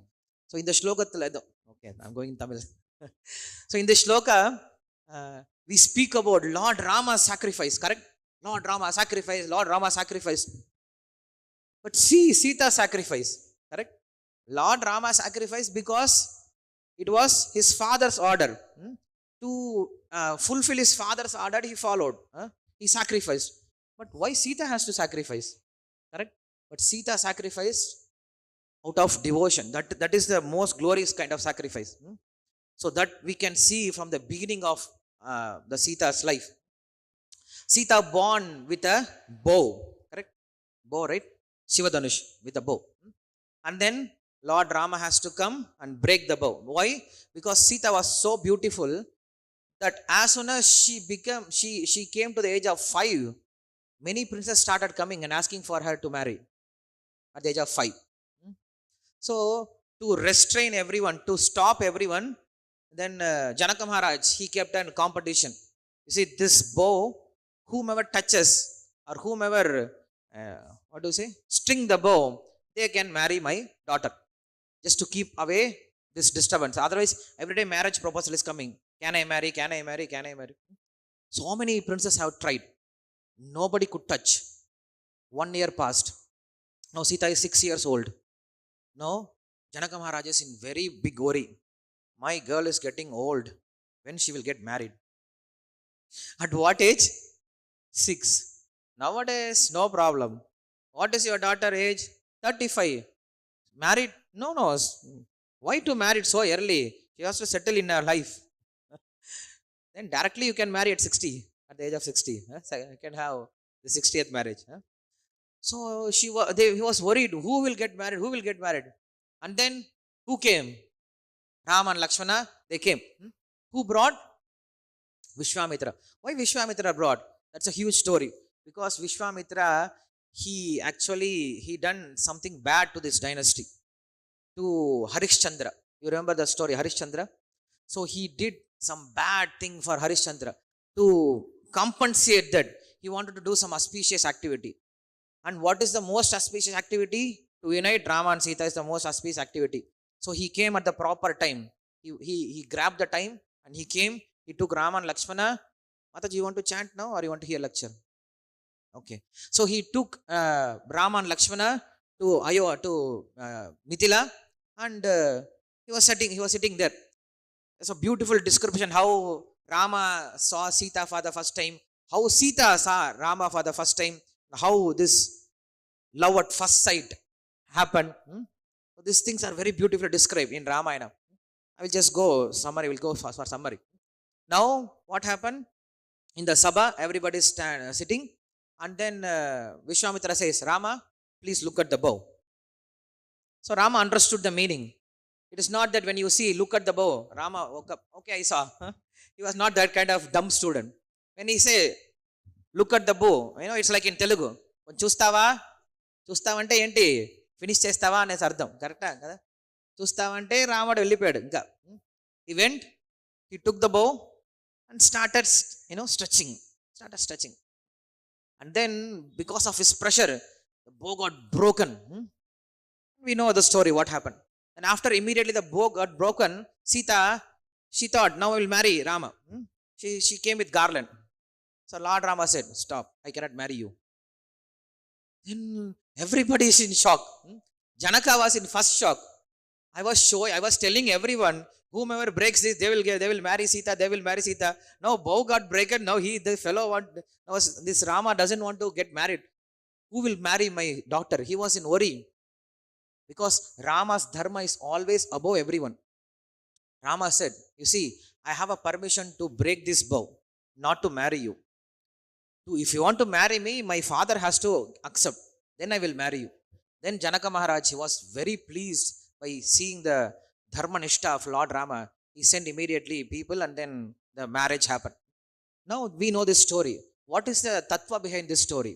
So in the shlokathila, okay, I'm going in Tamil. So in the shloka, we speak about Lord Rama's sacrifice, correct? Lord Rama sacrifice, Lord Rama sacrifice. But see Sita's sacrifice, correct? Lord Rama sacrifice because it was his father's order. To fulfill his father's order, he followed. He sacrificed. But why Sita has to sacrifice? Correct? But Sita sacrificed out of devotion. That is the most glorious kind of sacrifice. So that we can see from the beginning of the Sita's life. Sita born with a bow, correct? Bow, right? Shivadanush with a bow. And then Lord Rama has to come and break the bow. Why? Because Sita was so beautiful that as soon as she came to the age of 5, many princes started coming and asking for her to marry at the age of 5. So to restrain everyone, to stop everyone, then Janaka Maharaj, he kept a competition. You see, this bow, whomever touches or whomever, what do you say, string the bow, they can marry my daughter. Just to keep away this disturbance. Otherwise, every day marriage proposal is coming. Can I marry? Can I marry? Can I marry? So many princes have tried. Nobody could touch. 1 year passed. Now Sita is 6 years old. Now Janaka Maharaj is in very big worry. My girl is getting old. When she will get married? At what age? 6. Nowadays, no problem. What is your daughter age? 35. Married? No, no. Why to marry so early? She has to settle in her life. Then directly you can marry at 60, at the age of 60. So you can have the 60th marriage. So he was worried. Who will get married? Who will get married? And then who came? Ram and Lakshmana, they came. Who brought? Vishwamitra. Why Vishwamitra brought? That's a huge story. Because Vishwamitra, he done something bad to this dynasty, to Harishchandra. You remember the story, Harishchandra? So he did some bad thing for Harishchandra. To compensate that, he wanted to do some auspicious activity. And what is the most auspicious activity? To unite Rama and Sita is the most auspicious activity. So he came at the proper time. He grabbed the time and he came. He took Rama and Lakshmana. Mataji, you want to chant now or you want to hear lecture? Okay. So he took Rama and Lakshmana to Mithila, and he was sitting there. It's a beautiful description how Rama saw Sita for the first time, how Sita saw Rama for the first time, how this love at first sight happened. So these things are very beautifully described in Ramayana. I will just go summary. We'll go for summary. Now, what happened? In the Sabha, everybody is sitting, and then Vishwamitra says, Rama, please look at the bow. So Rama understood the meaning. It is not that when you see, look at the bow, Rama woke up, okay, I saw. He was not that kind of dumb student. When he say, look at the bow, it's like in Telugu. చూస్తావా చూస్తావంటే ఏంటి finish చేస్తావా అనేసి అర్థం కరెక్టా కదా చూస్తావంటే రాముడు వెళ్ళిపోయాడు ఇంకా he went, he took the bow and started stretching, and then because of his pressure the bow got broken. We know the story what happened. And after immediately the bow got broken, Sita, she thought, now I will marry Rama. She came with garland. So Lord Rama said, stop, I cannot marry you. Then everybody is in shock. Janaka was in first shock. I was telling everyone, whomever breaks this, they will marry Sita, they will marry Sita. Now bow got broken. Now the fellow this Rama doesn't want to get married. Who will marry my daughter? He was in worry. Because Rama's dharma is always above everyone. Rama said, you see, I have a permission to break this bow, not to marry you. If you want to marry me, my father has to accept. Then I will marry you. Then Janaka Maharaj was very pleased by seeing the dharma nishta of Lord Rama. He sent immediately people, and then the marriage happened. Now we know this story. What is the tattva behind this story?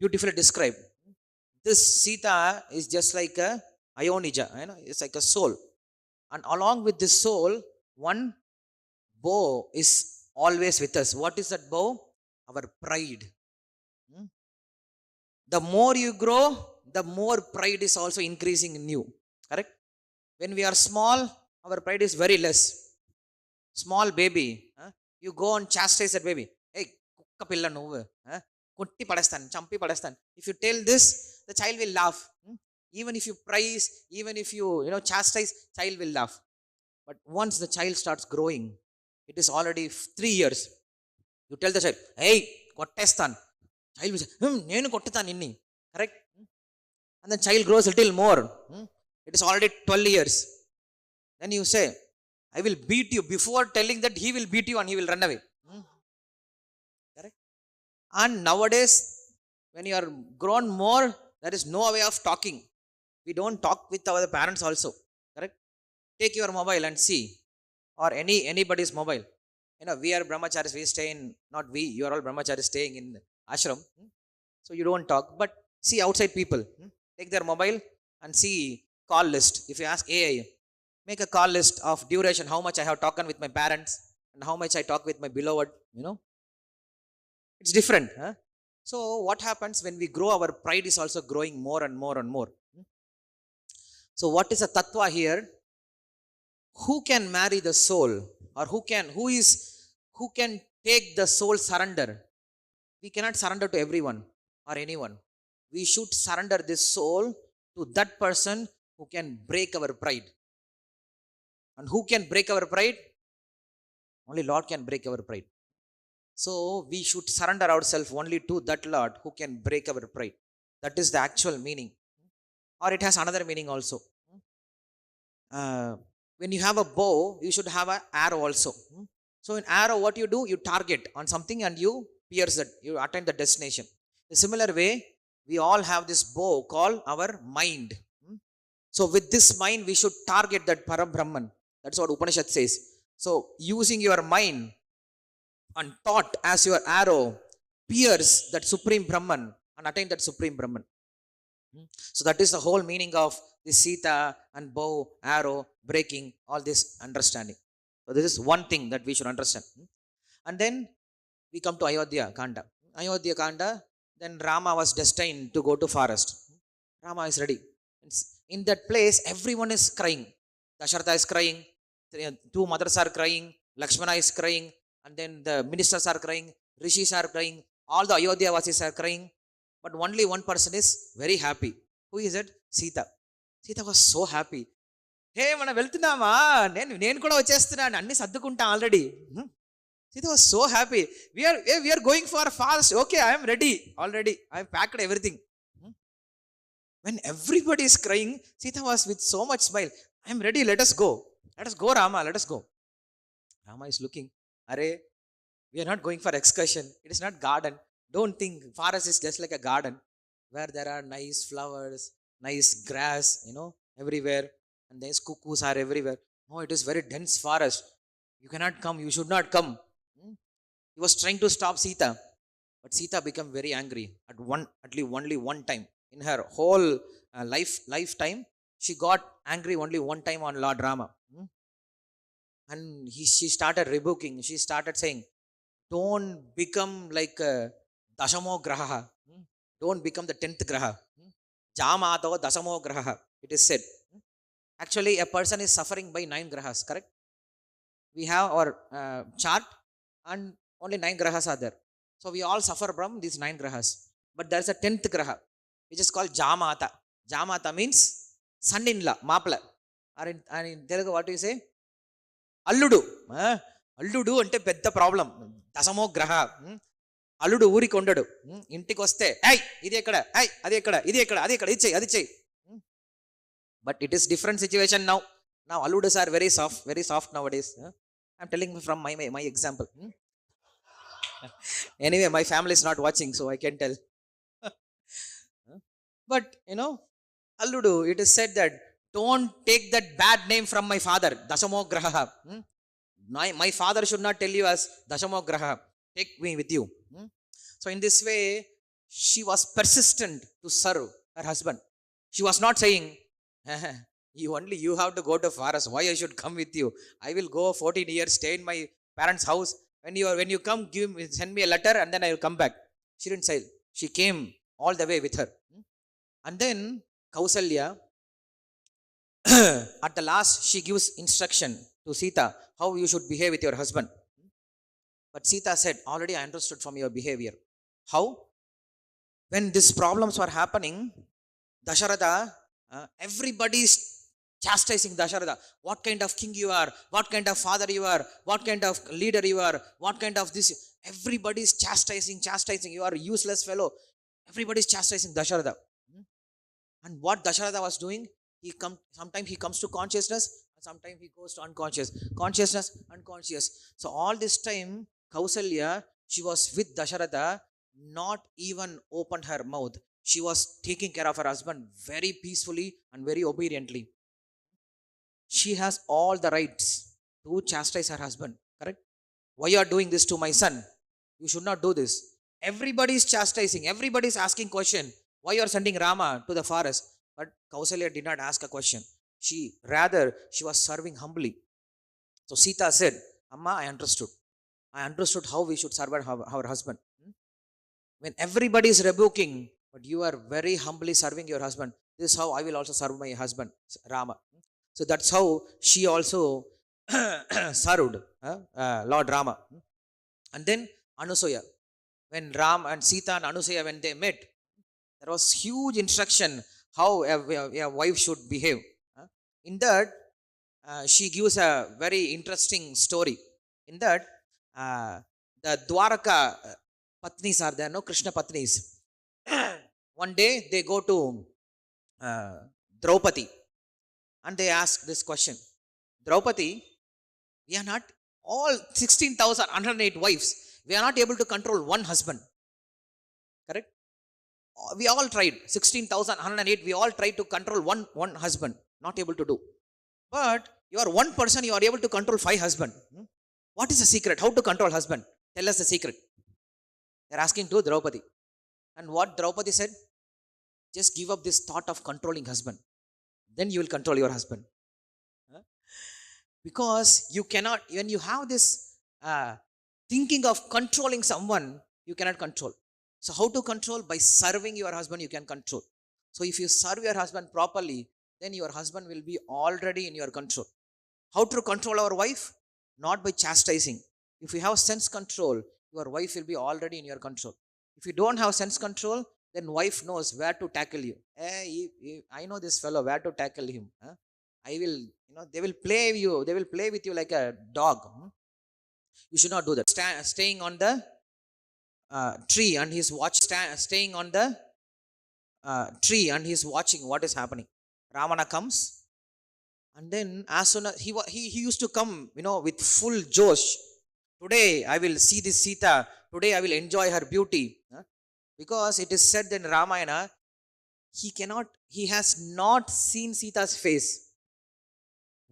Beautifully described. This Sita is just like a Ayonija, it's like a soul. And along with this soul, one bow is always with us. What is that bow? Our pride. The more you grow, the more pride is also increasing in you. Correct? When we are small, our pride is very less. Small baby, you go and chastise that baby. Hey, kukka pilla nuvu. Kutti padastan, champi padastan. If you tell this, the child will laugh. Even if you praise, even if you chastise, child will laugh. But once the child starts growing, it is already 3 years. You tell the child, hey, kottestan. Child will say, nenu kottutan inni. Correct? And the child grows a little more. It is already 12 years. Then you say, I will beat you, before telling that he will beat you and he will run away. Correct? And nowadays, when you are grown more, there is no way of talking. We don't talk with our parents also. Correct? Take your mobile and see, or anybody's mobile. We are brahmacharis, we stay in, not we, you are all brahmacharis staying in ashram. So you don't talk, but see outside people. Take their mobile and see call list. If you ask AI, make a call list of duration, how much I have talked with my parents and how much I talk with my beloved. It's different. So what happens when we grow, our pride is also growing more and more and more. So what is a tattva here? Who can marry the soul, or who can take the soul surrender? We cannot surrender to everyone or anyone. We should surrender this soul to that person who can break our pride. And who can break our pride? Only Lord can break our pride. So we should surrender ourselves only to that Lord who can break our pride. That is the actual meaning. Or it has another meaning also. When you have a bow, you should have an arrow also. So in arrow, what you do, you target on something and you pierce it, you attain the destination. The similar way, we all have this bow called our mind. So with this mind, we should target that Param Brahman. That's what Upanishad says. So using your mind and thought as your arrow, pierce that Supreme Brahman and attain that Supreme Brahman. So that is the whole meaning of the Sita and bow, arrow, breaking, all this understanding. So this is one thing that we should understand. And then we come to Ayodhya Kanda. Ayodhya Kanda, then Rama was destined to go to forest. Rama is ready. In that place, everyone is crying. Dasharatha is crying. Two mothers are crying. Lakshmana is crying. And then the ministers are crying. Rishis are crying. All the Ayodhya Vasis are crying. But only one person is very happy. Who is it? Sita. Sita was so happy. Hey, mana వెళ్తున్నామా, నేను కూడా వచ్చేస్తున్నాను, అన్ని సర్దుకుంటా already. Sita was so happy. We are going for fast. Okay, I am ready already. I have packed everything. When everybody is crying, Sita was with so much smile. I am ready. Let us go. Let us go, Rama. Let us go. Rama is looking. Are, we are not going for excursion. It is not garden. Don't think forest is just like a garden where there are nice flowers, nice grass, everywhere, and these cuckoos are everywhere. No, it is very dense forest. You cannot come. You should not come. He was trying to stop Sita, but Sita became very angry at least only one time in her whole lifetime. She got angry only one time on Lord Rama, and she started rebuking. She started saying, "Don't become like Dashamo Graha. Don't become the 10th Graha. Jamato Dasamo Graha." It is said. Actually, a person is suffering by 9 Grahas, correct? We have our chart, and only 9 Grahas are there. So we all suffer from these 9 Grahas. But there is a 10th Graha, which is called Jamata. Jamata means son-in-law, Mapla. And in Telugu, what do you say? Alludu. Alludu ante pedda problem. Dasamo Graha. అల్లుడు ఊరికి ఉండడు. ఇంటికి వస్తే I ఇది ఎక్కడ, I అది ఎక్కడ, ఇది ఎక్కడ, అది ఎక్కడ, ఇది చెయ్యి, అది చెయ్యి. But it is different situation now. Now alludus are very soft nowadays. I'm telling you from my example. Anyway, my family is not watching, so I can tell. But alludu, it is said that don't take that bad name from my father, Dasamo Graha. My father should not tell you as Dasamo Graha. Take me with you. So in this way, she was persistent to serve her husband. She was not saying, you have to go to forest. Why I should come with you? I will go 14 years, stay in my parents' house. When you come, send me a letter, and then I will come back. She didn't say. She came all the way with her. And then Kausalya, at the last, she gives instruction to Sita how you should behave with your husband. But Sita said, already I understood from your behavior. How? When these problems were happening, Dasharatha, everybody is chastising Dasharatha. What kind of king you are? What kind of father you are? What kind of leader you are? What kind of this? Everybody is chastising. You are a useless fellow. Everybody is chastising Dasharatha. And what Dasharatha was doing, sometimes he comes to consciousness, and sometimes he goes to unconscious. Consciousness, unconscious. So all this time, Kausalya, she was with Dasharatha, not even opened her mouth. She was taking care of her husband very peacefully and very obediently. She has all the rights to chastise her husband, correct? Why you are doing this to my son? You should not do this. Everybody is chastising. Everybody is asking question. Why you are sending Rama to the forest? But Kausalya did not ask a question. She was serving humbly. So Sita said, Amma, I understood how we should serve our husband. When everybody is rebuking, but you are very humbly serving your husband, this is how I will also serve my husband, Rama. So that's how she also served Lord Rama. And then Anusuya, when Ram and Sita and Anusuya, when they met, there was huge instruction how a wife should behave. In that, she gives a very interesting story. In that, uh, the Dwaraka Patnis are there, no Krishna Patnis. One day they go to uh, Draupadi and they ask this question: Draupadi, we are not all 16,108 wives. We are not able to control one husband. Correct? We all tried 16,108. We all tried to control one husband. Not able to do. But you are one person. You are able to control five husband. What is the secret? How to control husband? Tell us the secret. They're asking to Draupadi. And what Draupadi said? Just give up this thought of controlling husband. Then you will control your husband. Huh? Because you cannot, when you have this thinking of controlling someone, you cannot control. So how to control? By serving your husband, you can control. So if you serve your husband properly, then your husband will be already in your control. How to control our wife? Not by chastising. If you have sense control, your wife will be already in your control. If you don't have sense control, then wife knows where to tackle you. I know this fellow, where to tackle him. Huh? I will, they will play you. They will play with you like a dog. You should not do that. Staying on the tree and he's staying on the tree and he's watching what is happening. Ravana comes, and then as soon as he used to come, with full josh. Today I will see this Sita. Today I will enjoy her beauty. Because it is said in Ramayana, he has not seen Sita's face.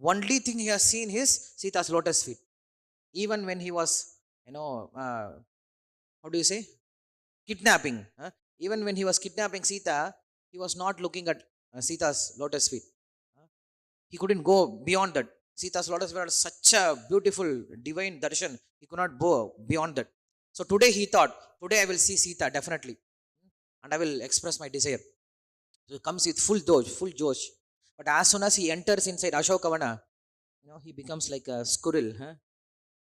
Only thing he has seen is Sita's lotus feet. Even when he was, how do you say? Kidnapping. Even when he was kidnapping Sita, he was not looking at Sita's lotus feet. He couldn't go beyond that. Sita's lotus feet was such a beautiful divine darshan. He could not go beyond that. So today he thought, today I will see Sita definitely, and I will express my desire. So he comes with full josh. But as soon as he enters inside Ashokavana, he becomes like a squirrel. Huh?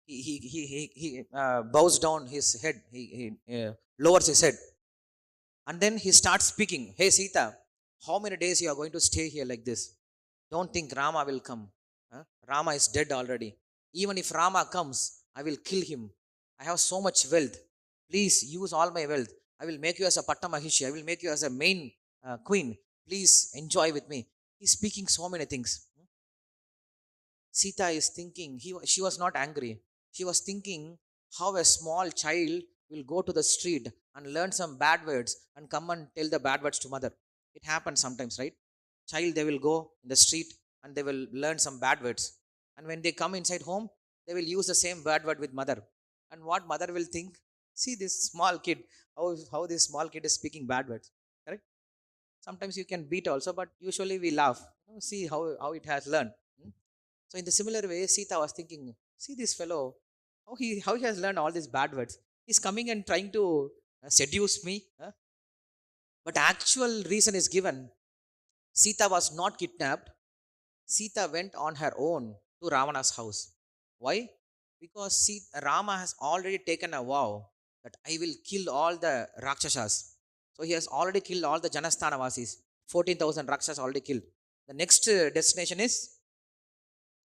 He bows down his head. He lowers his head, and then he starts speaking. Hey Sita, how many days you are going to stay here like this? Don't think Rama will come. Huh? Rama is dead already. Even if Rama comes, I will kill him. I have so much wealth. Please use all my wealth. I will make you as a Pattamahishi. I will make you as a main queen. Please enjoy with me. He's speaking so many things. Sita is thinking, she was not angry. She was thinking how a small child will go to the street and learn some bad words and come and tell the bad words to mother. It happens sometimes, right? Child, they will go in the street and they will learn some bad words. And when they come inside home, they will use the same bad word with mother. And what mother will think? See this small kid, how this small kid is speaking bad words. Correct? Sometimes you can beat also, but usually we laugh. See how it has learned. So in the similar way, Sita was thinking, see this fellow, how he has learned all these bad words. He's coming and trying to seduce me. Huh? But actual reason is given. Sita was not kidnapped. Sita went on her own to Ravana's house. Why? Because Rama has already taken a vow that I will kill all the Rakshasas. So he has already killed all the Janasthana Vasis. 14,000 Rakshasas already killed. The next destination is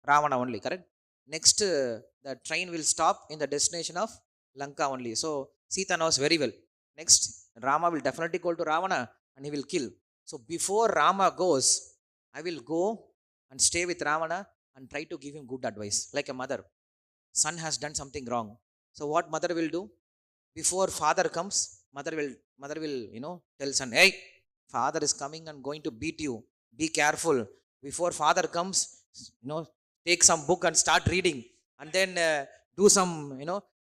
Ravana only, correct? Next, the train will stop in the destination of Lanka only. So Sita knows very well. Next, Rama will definitely go to Ravana and he will kill. So before Rama goes, I will go and stay with Ravana and try to give him good advice, like a mother. Son has done something wrong. So what mother will do? Before father comes, mother will tell son, hey, father is coming and going to beat you. Be careful. Before father comes, you know, take some book and start reading, and then do some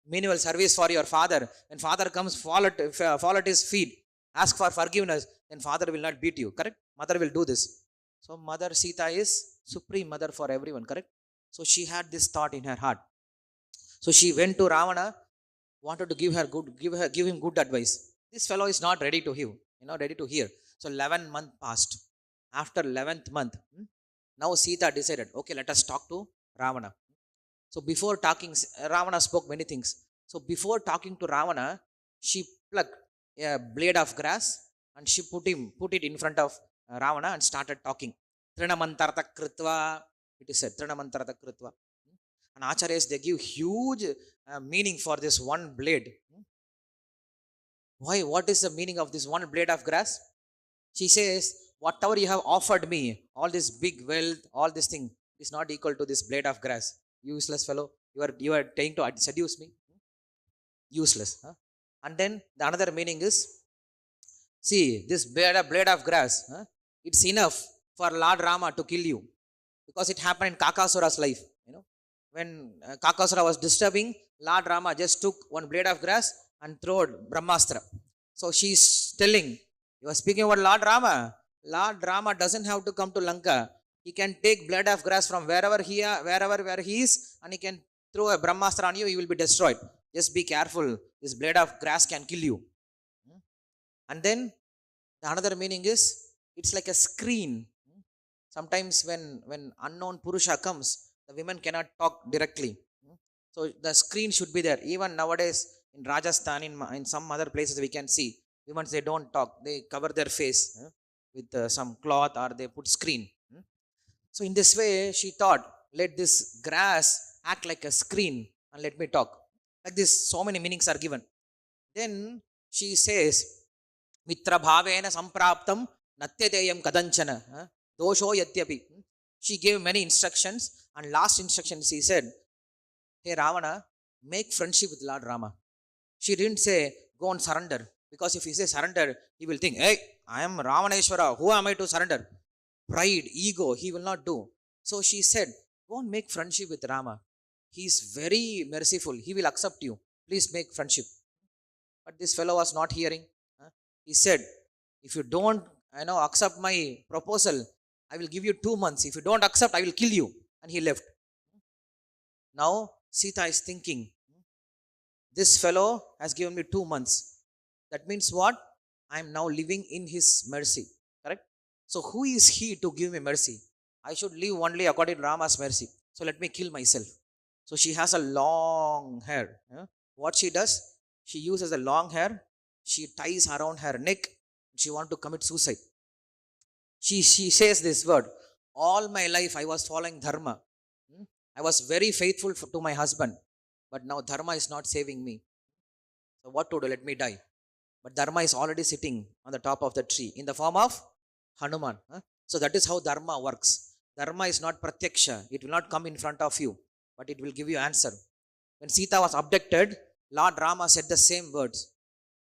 menial service for your father. When father comes, fall at his feet, ask for forgiveness, then father will not beat you. Correct? Mother will do this. So mother Sita is supreme mother for everyone. Correct? So she had this thought in her heart. So she went to Ravana, wanted to give him good advice. This fellow is not ready to hear, ready to hear. So 11 months passed. After 11th month, now Sita decided, okay, let us talk to Ravana. So before talking, Ravana spoke many things. So before talking to Ravana, she plucked a blade of grass and she put it in front of Ravana and started talking. Trinamantarta kritva, It is said, Trinamantarata Kritva. And Acharyas, they give huge meaning for this one blade. Why? What is the meaning of this one blade of grass? She says, whatever you have offered me, all this big wealth, all this thing is not equal to this blade of grass. Useless fellow, you are trying to seduce me. Useless. Huh? And then the another meaning is, see, this blade of grass, huh? It's enough for Lord Rama to kill you, because it happened in Kakasura's life. When Kakasura was disturbing, Lord Rama just took one blade of grass and threw Brahmastra. So she's telling, you are speaking about Lord Rama. Lord Rama doesn't have to come to Lanka. He can take blade of grass from where he is, and he can throw a Brahmastra on you. You will be destroyed. Just be careful. This blade of grass can kill you. And then the another meaning is, it's like a screen. Sometimes when unknown Purusha comes, the women cannot talk directly. So the screen should be there. Even nowadays in Rajasthan, in some other places, we can see women, they don't talk. They cover their face with some cloth, or they put screen. So in this way, she thought, let this grass act like a screen and let me talk. Like this, so many meanings are given. Then she says, Mitra bhavena sampraptam natyadeyam kadanchana dosho yatyapi. She gave many instructions, and last instruction she said, hey Ravana, make friendship with Lord Rama. She didn't say, go and surrender, because if he says surrender, he will think, hey, I am Ravaneshwara, who am I to surrender? Pride, ego, he will not do. So she said, go and make friendship with Rama. He is very merciful, he will accept you. Please make friendship. But this fellow was not hearing. He said, if you don't accept my proposal, I will give you 2 months. If you don't accept, I will kill you. And he left. Now Sita is thinking, this fellow has given me 2 months. That means what? I am now living in his mercy. Correct? So who is he to give me mercy? I should live only according to Rama's mercy. So let me kill myself. So she has a long hair. What she does? She uses a long hair. She ties around her neck. She wants to commit suicide. She says this word, all my life I was following dharma. I was very faithful to my husband. But now dharma is not saving me. So what to do? Let me die. But dharma is already sitting on the top of the tree in the form of Hanuman. So that is how dharma works. Dharma is not pratyaksha. It will not come in front of you, but it will give you answer. When Sita was abducted, Lord Rama said the same words.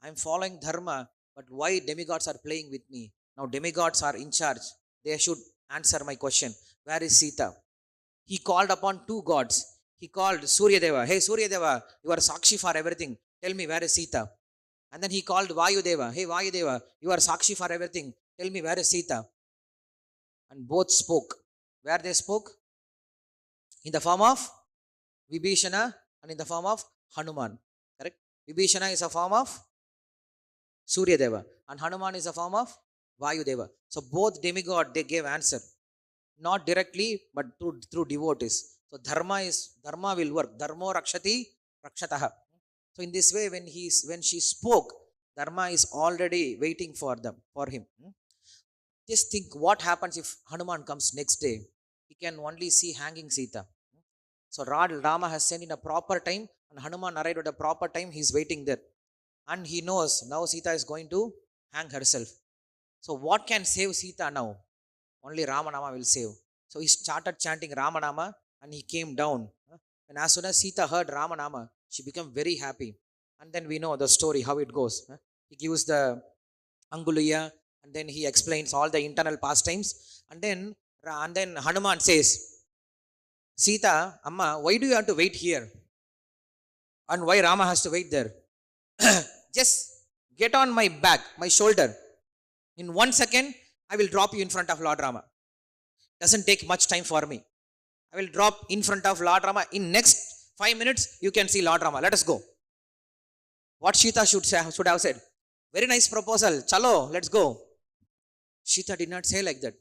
I am following dharma, but why demigods are playing with me? Now demigods are in charge. They should answer my question. Where is Sita? He called upon 2 gods. He called Suryadeva. Hey Suryadeva, you are Sakshi for everything. Tell me, where is Sita? And then he called Vayudeva. Hey Vayudeva, you are Sakshi for everything. Tell me, where is Sita? And both spoke. Where they spoke? In the form of Vibhishana and in the form of Hanuman. Correct? Vibhishana is a form of Suryadeva and Hanuman is a form of Vayudeva. So both demigod, they gave answer. Not directly, but through devotees. So dharma will work. Dharmo rakshati rakshataha. So in this way, when she spoke, dharma is already waiting for him. Just think what happens if Hanuman comes next day. He can only see hanging Sita. So Rama has sent in a proper time, and Hanuman arrived at a proper time. He's waiting there. And he knows now Sita is going to hang herself. So what can save Sita now? Only Ramanama will save. So he started chanting Ramanama and he came down. And as soon as Sita heard Ramanama, she became very happy. And then we know the story, how it goes. He gives the Anguluya and then he explains all the internal pastimes. And then Hanuman says, Sita, Amma, why do you have to wait here? And why Rama has to wait there? Just get on my back, my shoulder. In 1 second, I will drop you in front of Lord Rama. Doesn't take much time for me. I will drop in front of Lord Rama. In next 5 minutes, you can see Lord Rama. Let us go. What Sita should have said. Very nice proposal. Chalo, let's go. Sita did not say like that.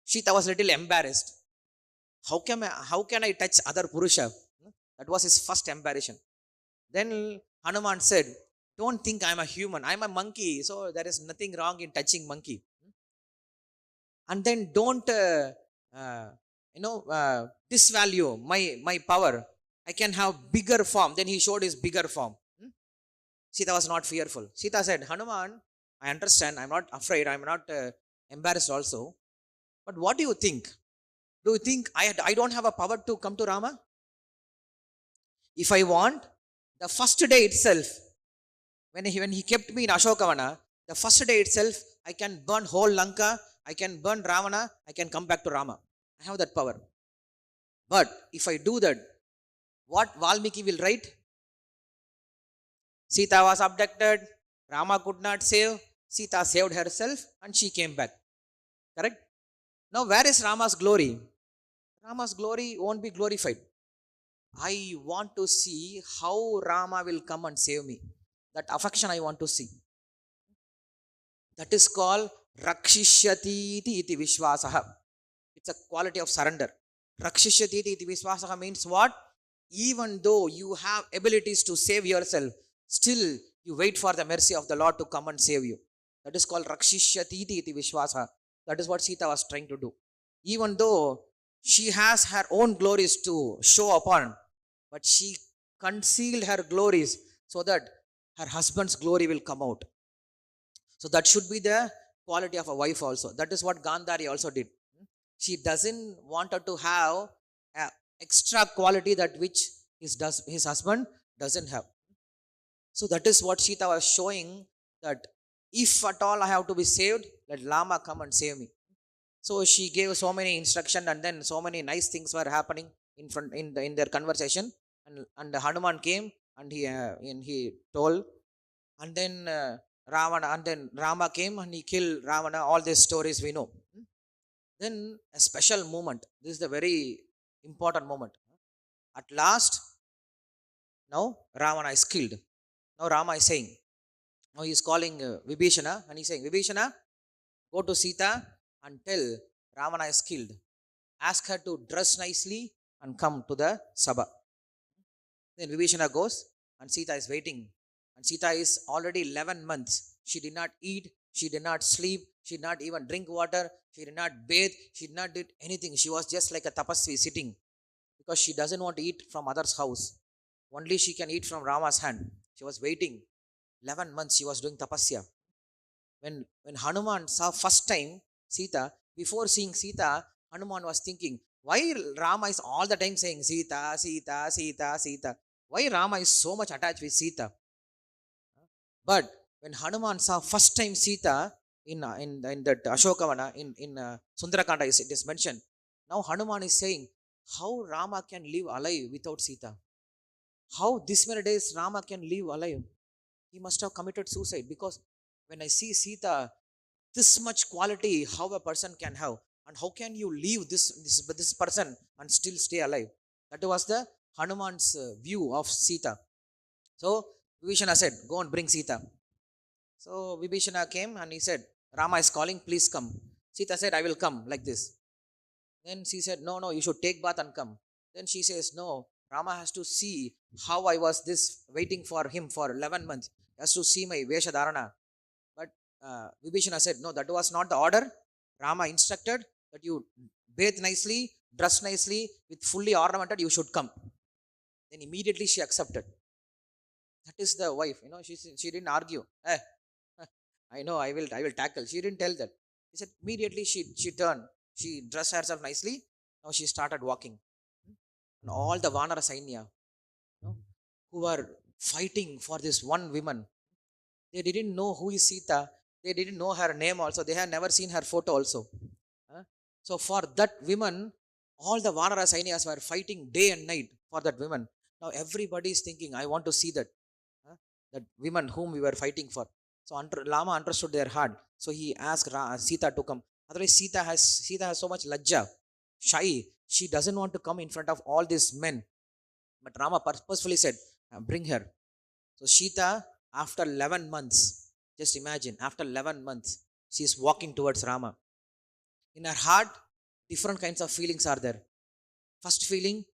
Sita was a little embarrassed. How can I touch other Purusha? That was his first embarrassment. Then Hanuman said, don't think I'm a human. I'm a monkey. So there is nothing wrong in touching monkey. And then don't disvalue my power. I can have bigger form. Then he showed his bigger form. Sita was not fearful. Sita said, Hanuman, I understand, I'm not afraid, I'm not embarrassed also, but what do you think? Do you think I don't have a power to come to Rama? If I want, the first day itself, when he kept me in Ashokavana, the first day itself, I can burn whole Lanka, I can burn Ravana, I can come back to Rama. I have that power. But if I do that, what Valmiki will write? Sita was abducted, Rama could not save, Sita saved herself and she came back. Correct? Now, where is Rama's glory? Rama's glory won't be glorified. I want to see how Rama will come and save me. That affection I want to see. That is called Rakshishyati iti Vishwasaha. It's a quality of surrender. Rakshishyati iti Vishwasaha means what? Even though you have abilities to save yourself, still you wait for the mercy of the Lord to come and save you. That is called Rakshishyati iti Vishwasaha. That is what Sita was trying to do. Even though she has her own glories to show upon, but she concealed her glories so that her husband's glory will come out. So that should be the quality of a wife also. That is what Gandhari also did. She doesn't want her to have a extra quality that which his husband doesn't have. So that is what Sita was showing, that if at all I have to be saved, let Lama come and save me. So she gave so many instruction, and then so many nice things were happening in their conversation. And Hanuman came and he told, and then Ravana, and then Rama came and he killed Ravana. All these stories we know. Then a special moment. This is the very important moment. At last, now Ravana is killed. Now Rama is saying, now he is calling Vibhishana, and he is saying, Vibhishana, go to Sita and tell Ravana is killed. Ask her to dress nicely and come to the Sabha. Then Vibhishana goes and Sita is waiting. And Sita is already 11 months. She did not eat, she did not sleep, she did not even drink water, she did not bathe, she did not do anything. She was just like a tapasvi sitting, because she doesn't want to eat from others' house. Only she can eat from Rama's hand. She was waiting. 11 months she was doing tapasya. When Hanuman saw first time Sita, before seeing Sita, Hanuman was thinking, why Rama is all the time saying Sita, Sita, Sita, Sita? Why Rama is so much attached with Sita? But when Hanuman saw first time Sita in that Ashokavana, in Sundarakanda, it is mentioned. Now Hanuman is saying, how Rama can live alive without Sita? How this many days Rama can live alive? He must have committed suicide, because when I see Sita, this much quality, how a person can have, and how can you leave this person and still stay alive? That was the Hanuman's view of Sita. So Vibhishana said, go and bring Sita. So Vibhishana came and he said, Rama is calling, please come. Sita said, I will come, like this. Then she said, no, you should take bath and come. Then she says, no, Rama has to see how I was this waiting for him for 11 months. He has to see my Vesha Dharana. But Vibhishana said, no, that was not the order. Rama instructed that you bathe nicely, dress nicely, with fully ornamented, you should come. Then immediately she accepted. That is the wife. She didn't argue. I know, I will tackle. She didn't tell that. He said, immediately she turned. She dressed herself nicely. Now she started walking. And all the Vanara Sainya, who were fighting for this one woman, they didn't know who is Sita. They didn't know her name also. They had never seen her photo also. So for that woman, all the Vanara Sainyas were fighting day and night for that woman. Now everybody is thinking, I want to see that. That woman whom we were fighting for. So Lama understood their heart. So he asked Sita to come. Otherwise, Sita has so much lajja, shy. She doesn't want to come in front of all these men. But Rama purposefully said, bring her. So Sita, after 11 months, just imagine, after 11 months, she is walking towards Rama. In her heart, different kinds of feelings are there. First feeling,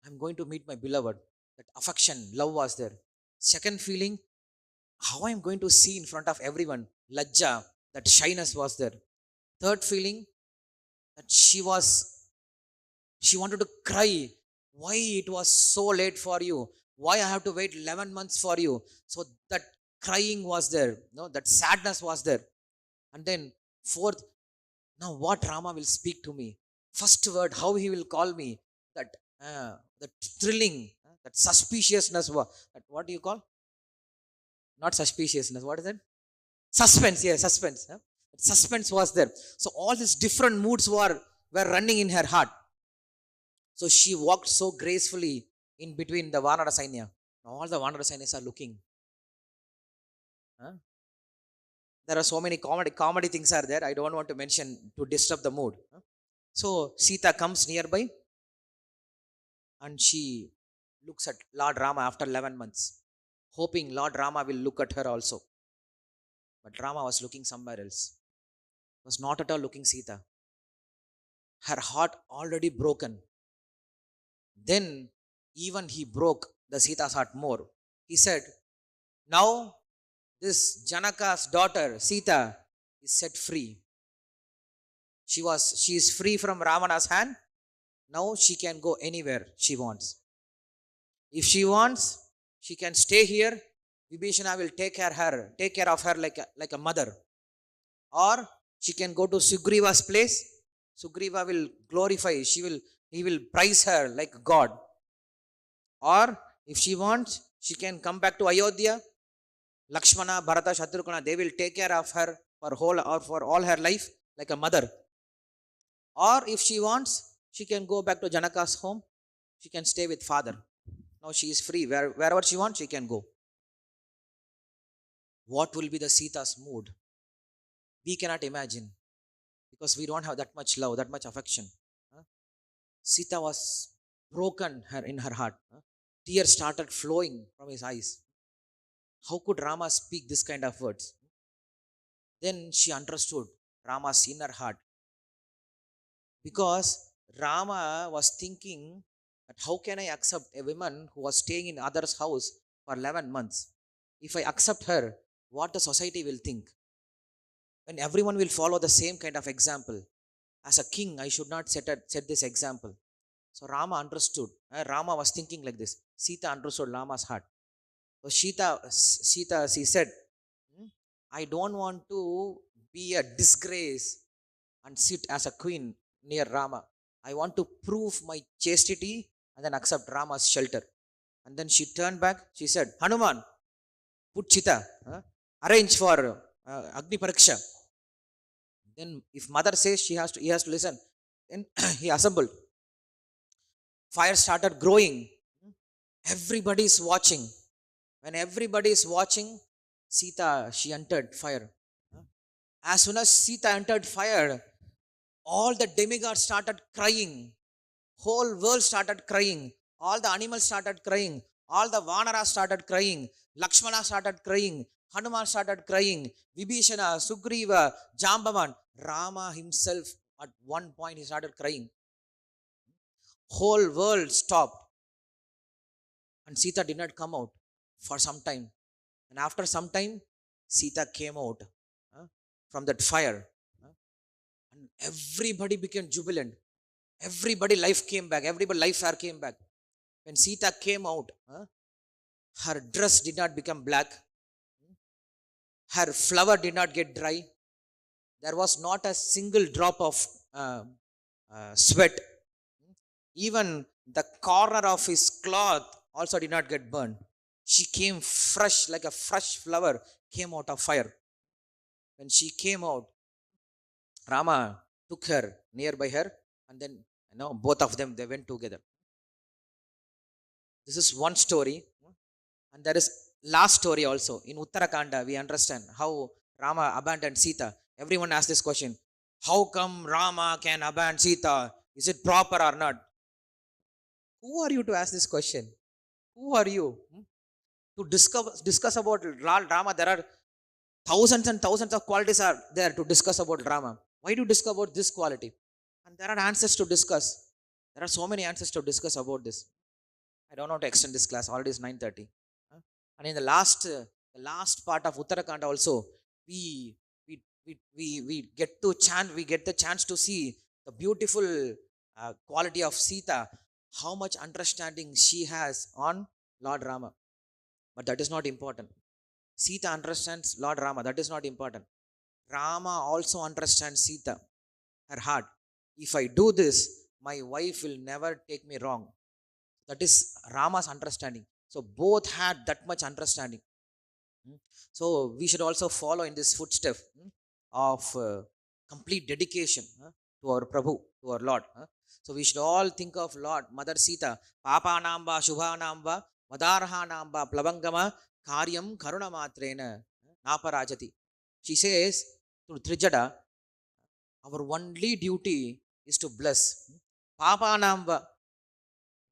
I'm going to meet my beloved. That affection, love was there. Second feeling, how I'm going to see in front of everyone, lajja, that shyness was there. Third feeling, that she was She wanted to cry. Why it was so late for you? Why I have to wait 11 months for you? So that crying was there. No, that sadness was there. And then fourth, now what Rama will speak to me? First word, how he will call me? That thrilling, that suspiciousness. That what do you call? Not suspiciousness. What is it? Suspense. Yeah, suspense. Suspense was there. So all these different moods were running in her heart. So she walked so gracefully in between the Vanara Sainya. All the Vanara Sainyas are looking. Huh? There are so many comedy things are there. I don't want to mention to disturb the mood. So Sita comes nearby and she looks at Lord Rama after 11 months, hoping Lord Rama will look at her also. But Rama was looking somewhere else. Was not at all looking Sita. Her heart already broken. Then even he broke the Sita's heart more. He said, now this Janaka's daughter, Sita, is set free. She is free from Ravana's hand. Now she can go anywhere she wants. If she wants, she can stay here. Vibhishana will take care of her like a mother. Or she can go to Sugriva's place. Sugriva will glorify. He will praise her like God. Or if she wants, she can come back to Ayodhya. Lakshmana, Bharata, Shatrugna, they will take care of her for all her life like a mother. Or if she wants, she can go back to Janaka's home. She can stay with father. Now she is free. Wherever she wants, she can go. What will be the Sita's mood? We cannot imagine, because we don't have that much love, that much affection. Sita was broken in her heart. Tears started flowing from his eyes. How could Rama speak this kind of words? Then she understood Rama's inner heart. Because Rama was thinking that how can I accept a woman who was staying in other's house for 11 months? If I accept her, what the society will think? When everyone will follow the same kind of example. As a king, I should not set this example. So Rama understood. Rama was thinking like this. Sita understood Rama's heart. So Sita, she said, I don't want to be a disgrace and sit as a queen near Rama. I want to prove my chastity and then accept Rama's shelter. And then she turned back. She said, Hanuman, put Sita, arrange for Agni Pariksha. Then if mother says he has to listen. Then he assembled. Fire started growing. Everybody is watching. When everybody is watching, Sita, she entered fire. As soon as Sita entered fire, all the demigods started crying. Whole world started crying. All the animals started crying. All the Vanaras started crying. Lakshmana started crying. Hanuman started crying. Vibhishana, Sugriva, Jambavan, Rama himself at one point he started crying. Whole world stopped. And Sita did not come out for some time. And after some time, Sita came out from that fire. And everybody became jubilant. Everybody life came back. Everybody life fire came back. When Sita came out, her dress did not become black. Her flower did not get dry. There was not a single drop of sweat. Even the corner of his cloth also did not get burned. She came fresh, like a fresh flower came out of fire. When she came out, Rama took her nearby her, and then both of them, they went together. This is one story. And there is last story also. In Uttarakanda, we understand how Rama abandoned Sita. Everyone asks this question. How come Rama can abandon Sita? Is it proper or not? Who are you to ask this question? Who are you? To discuss about Rama? There are thousands and thousands of qualities are there to discuss about Rama. Why do you discuss about this quality? And there are answers to discuss. There are so many answers to discuss about this. I don't want to extend this class. Already is 9:30. And in the last part of Uttarakhand also, we get the chance to see the beautiful quality of Sita, how much understanding she has on Lord Rama. But that is not important. Sita understands Lord Rama, that is not important. Rama also understands Sita, her heart. If I do this, my wife will never take me wrong. That is Rama's understanding. So both had that much understanding. So we should also follow in this footstep of complete dedication to our Prabhu, to our Lord. So we should all think of Lord, Mother Sita, Papa Namba, Shubha Namba, Madarha Namba, Plavangama, Karyam Karuna Matrena, Naparajati. She says to Trijada, our only duty is to bless. Papa Namba,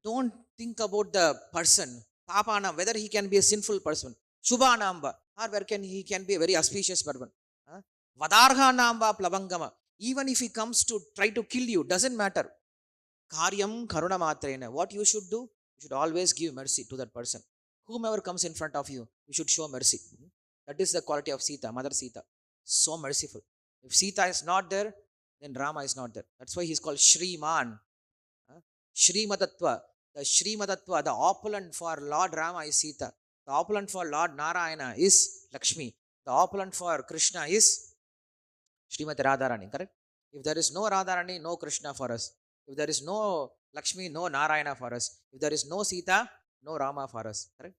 don't think about the person. Papanam, whether he can be a sinful person. Shubhanamba, or where he can be a very auspicious person. Vadarha Namba Plavangama. Even if he comes to try to kill you, doesn't matter. Karyam Karuna Matrena. What you should do? You should always give mercy to that person. Whomever comes in front of you, you should show mercy. That is the quality of Sita, Mother Sita. So merciful. If Sita is not there, then Rama is not there. That's why he's called Shriman. Srimadatva. The Srimadatva, the opulent for Lord Rama is Sita. The opulent for Lord Narayana is Lakshmi. The opulent for Krishna is Srimati Radharani, correct? If there is no Radharani, no Krishna for us. If there is no Lakshmi, no Narayana for us. If there is no Sita, no Rama for us, correct?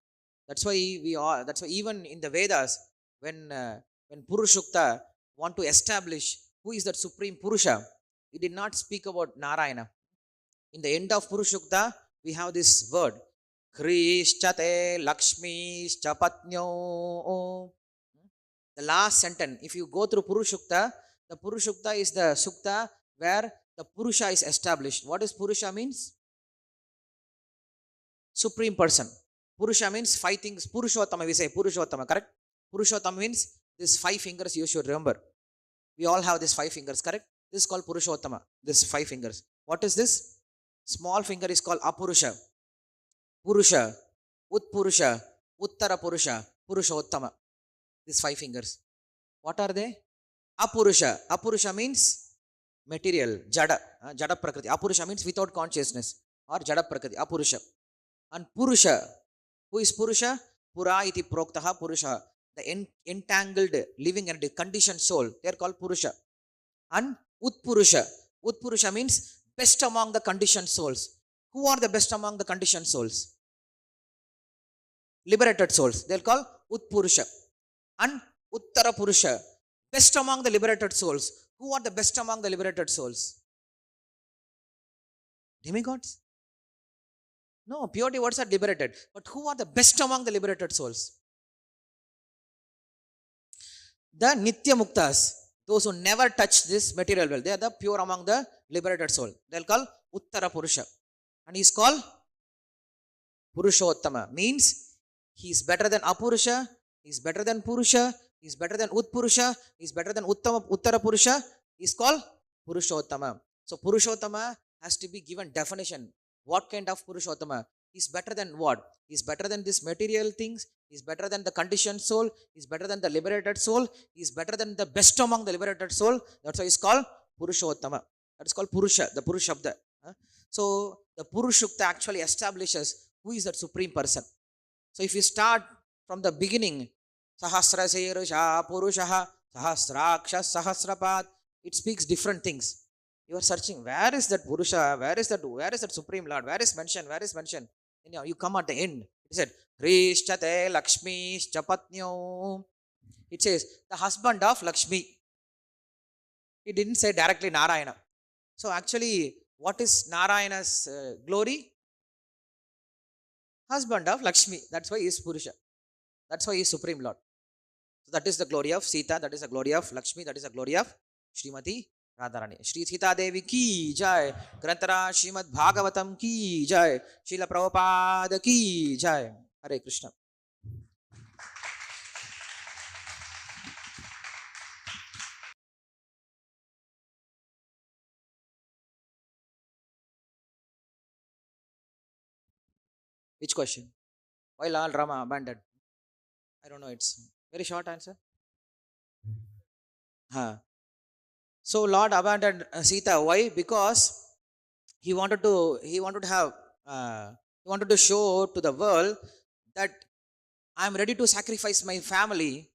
That's why that's why even in the Vedas, when Purushukta want to establish who is that supreme Purusha, he did not speak about Narayana. In the end of Purushukta, we have this word, Krishchate Lakshmi Chapatnyo. The last sentence, if you go through Purushukta, the Purushukta is the Sukta where the Purusha is established. What does Purusha means? Supreme person. Purusha means 5 things. Purushottama, we say Purushottama, correct? Purushottama means these 5 fingers you should remember. We all have these 5 fingers, correct? This is called Purushottama, this 5 fingers. What is this? Small finger is called Apurusha. Purusha, Utpurusha, Uttara Purusha, Purushottama. These 5 fingers. What are they? Apurusha. Apurusha means material, Jada, Jada Prakriti. Apurusha means without consciousness or Jada Prakriti, Apurusha. And Purusha. Who is Purusha? Pura iti proktaha Purusha. The entangled, living and conditioned soul. They are called Purusha. And Utpurusha. Utpurusha means best among the conditioned souls. Who are the best among the conditioned souls? Liberated souls. They'll call Utpurusha. And Uttara Purusha. Best among the liberated souls. Who are the best among the liberated souls? Demigods? No, pure devotees are liberated. But who are the best among the liberated souls? The Nitya Muktas. Those who never touch this material world. They are the pure among the liberated soul. They'll call Uttara Purusha. And he's called Purushottama. Means he is better than Apurusha. He is better than Purusha. He is better than Utpurusha. He is better than Uttara Purusha. He is called Purushottama. So Purushottama has to be given definition. What kind of Purushottama? He is better than what? He is better than these material things. He is better than the conditioned soul. He is better than the liberated soul. He is better than the best among the liberated soul. That's why he is called Purushottama. That is called Purusha, the Purushabda. So the Purushukta actually establishes who is that supreme person. So if you start from the beginning, Sahasrasirusha Purushaha Sahasraksha Sahasrapad, it speaks different things. You are searching, where is that Purusha? Where is that Supreme Lord? Where is mentioned? Where is mentioned? And you come at the end. It said, Rishchate Lakshmi Chapatnyo. It says, the husband of Lakshmi. It didn't say directly Narayana. So actually, what is Narayana's glory? Husband of Lakshmi. That's why he is Purusha. That's why he is Supreme Lord. So that is the glory of Sita. That is the glory of Lakshmi. That is the glory of Srimati Radharani. Shri Sita Devi ki jai. Grantara Srimad Bhagavatam ki jai. Srila Prabhupada ki jai. Hare Krishna. Which question? Why Lord Rama abandoned? I don't know. It's very short answer. So Lord abandoned Sita. Why? Because He wanted to have he wanted to show to the world that I am ready to sacrifice my family,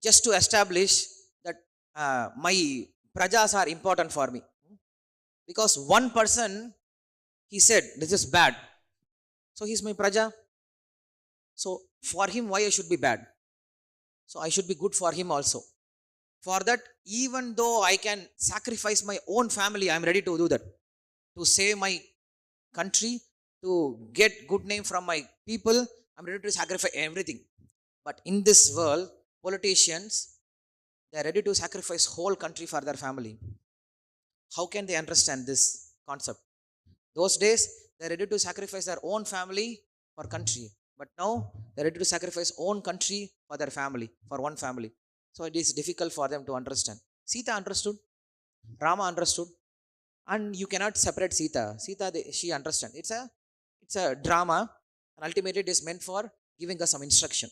just to establish that my prajas are important for me. Because one person, he said this is bad, so he's my praja, so for him why I should be bad? So I should be good for him also. For that, even though I can sacrifice my own family, I'm ready to do that, to save my country, to get good name from my people. I'm ready to sacrifice everything. But in this world, politicians, they're ready to sacrifice whole country for their family. How can they understand this concept? Those days, they're ready to sacrifice their own family for country. But now, they're ready to sacrifice own country for their family, for one family. So it is difficult for them to understand. Sita understood, Rama understood, and you cannot separate Sita. Sita, she understand. It's a drama, and ultimately it is meant for giving us some instruction.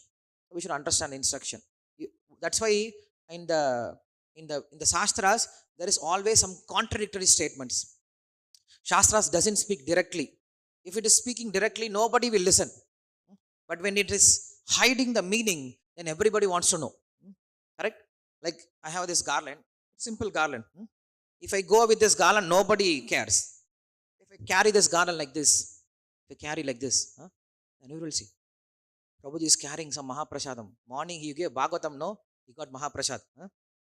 We should understand the instruction. That's why in the in the Shastras, there is always some contradictory statements. Shastras doesn't speak directly. If it is speaking directly, nobody will listen. But when it is hiding the meaning, then everybody wants to know. Correct? Like I have this garland, simple garland. If I go with this garland, nobody cares. If I carry this garland like this, if I carry like this, then you will see. Prabhuji is carrying some Mahaprasadam. Morning he gave Bhagavatam, no? He got Mahaprasad.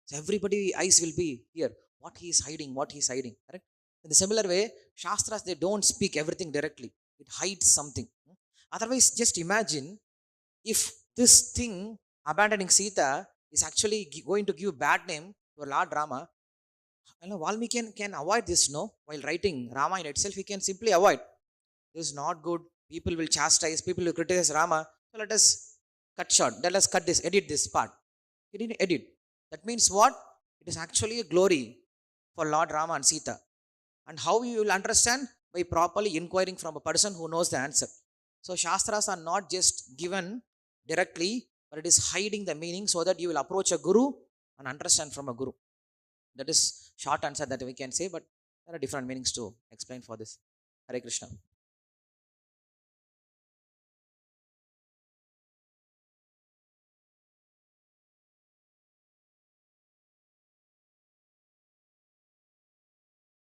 So everybody eyes will be here. What he is hiding, what he is hiding. Correct? In the similar way, Shastras, they don't speak everything directly. It hides something. Otherwise, just imagine if this thing, abandoning Sita, is actually going to give bad name to Lord Rama. Valmiki can avoid this, no? While writing Ramayana itself, he can simply avoid. This is not good. People will chastise, people will criticize Rama. So let us cut short. Let us cut this, edit this part. He didn't edit. That means what? It is actually a glory for Lord Rama and Sita. And how you will understand? By properly inquiring from a person who knows the answer. So Shastras are not just given directly, but it is hiding the meaning so that you will approach a guru and understand from a guru. That is short answer that we can say, but there are different meanings to explain for this. Hare Krishna.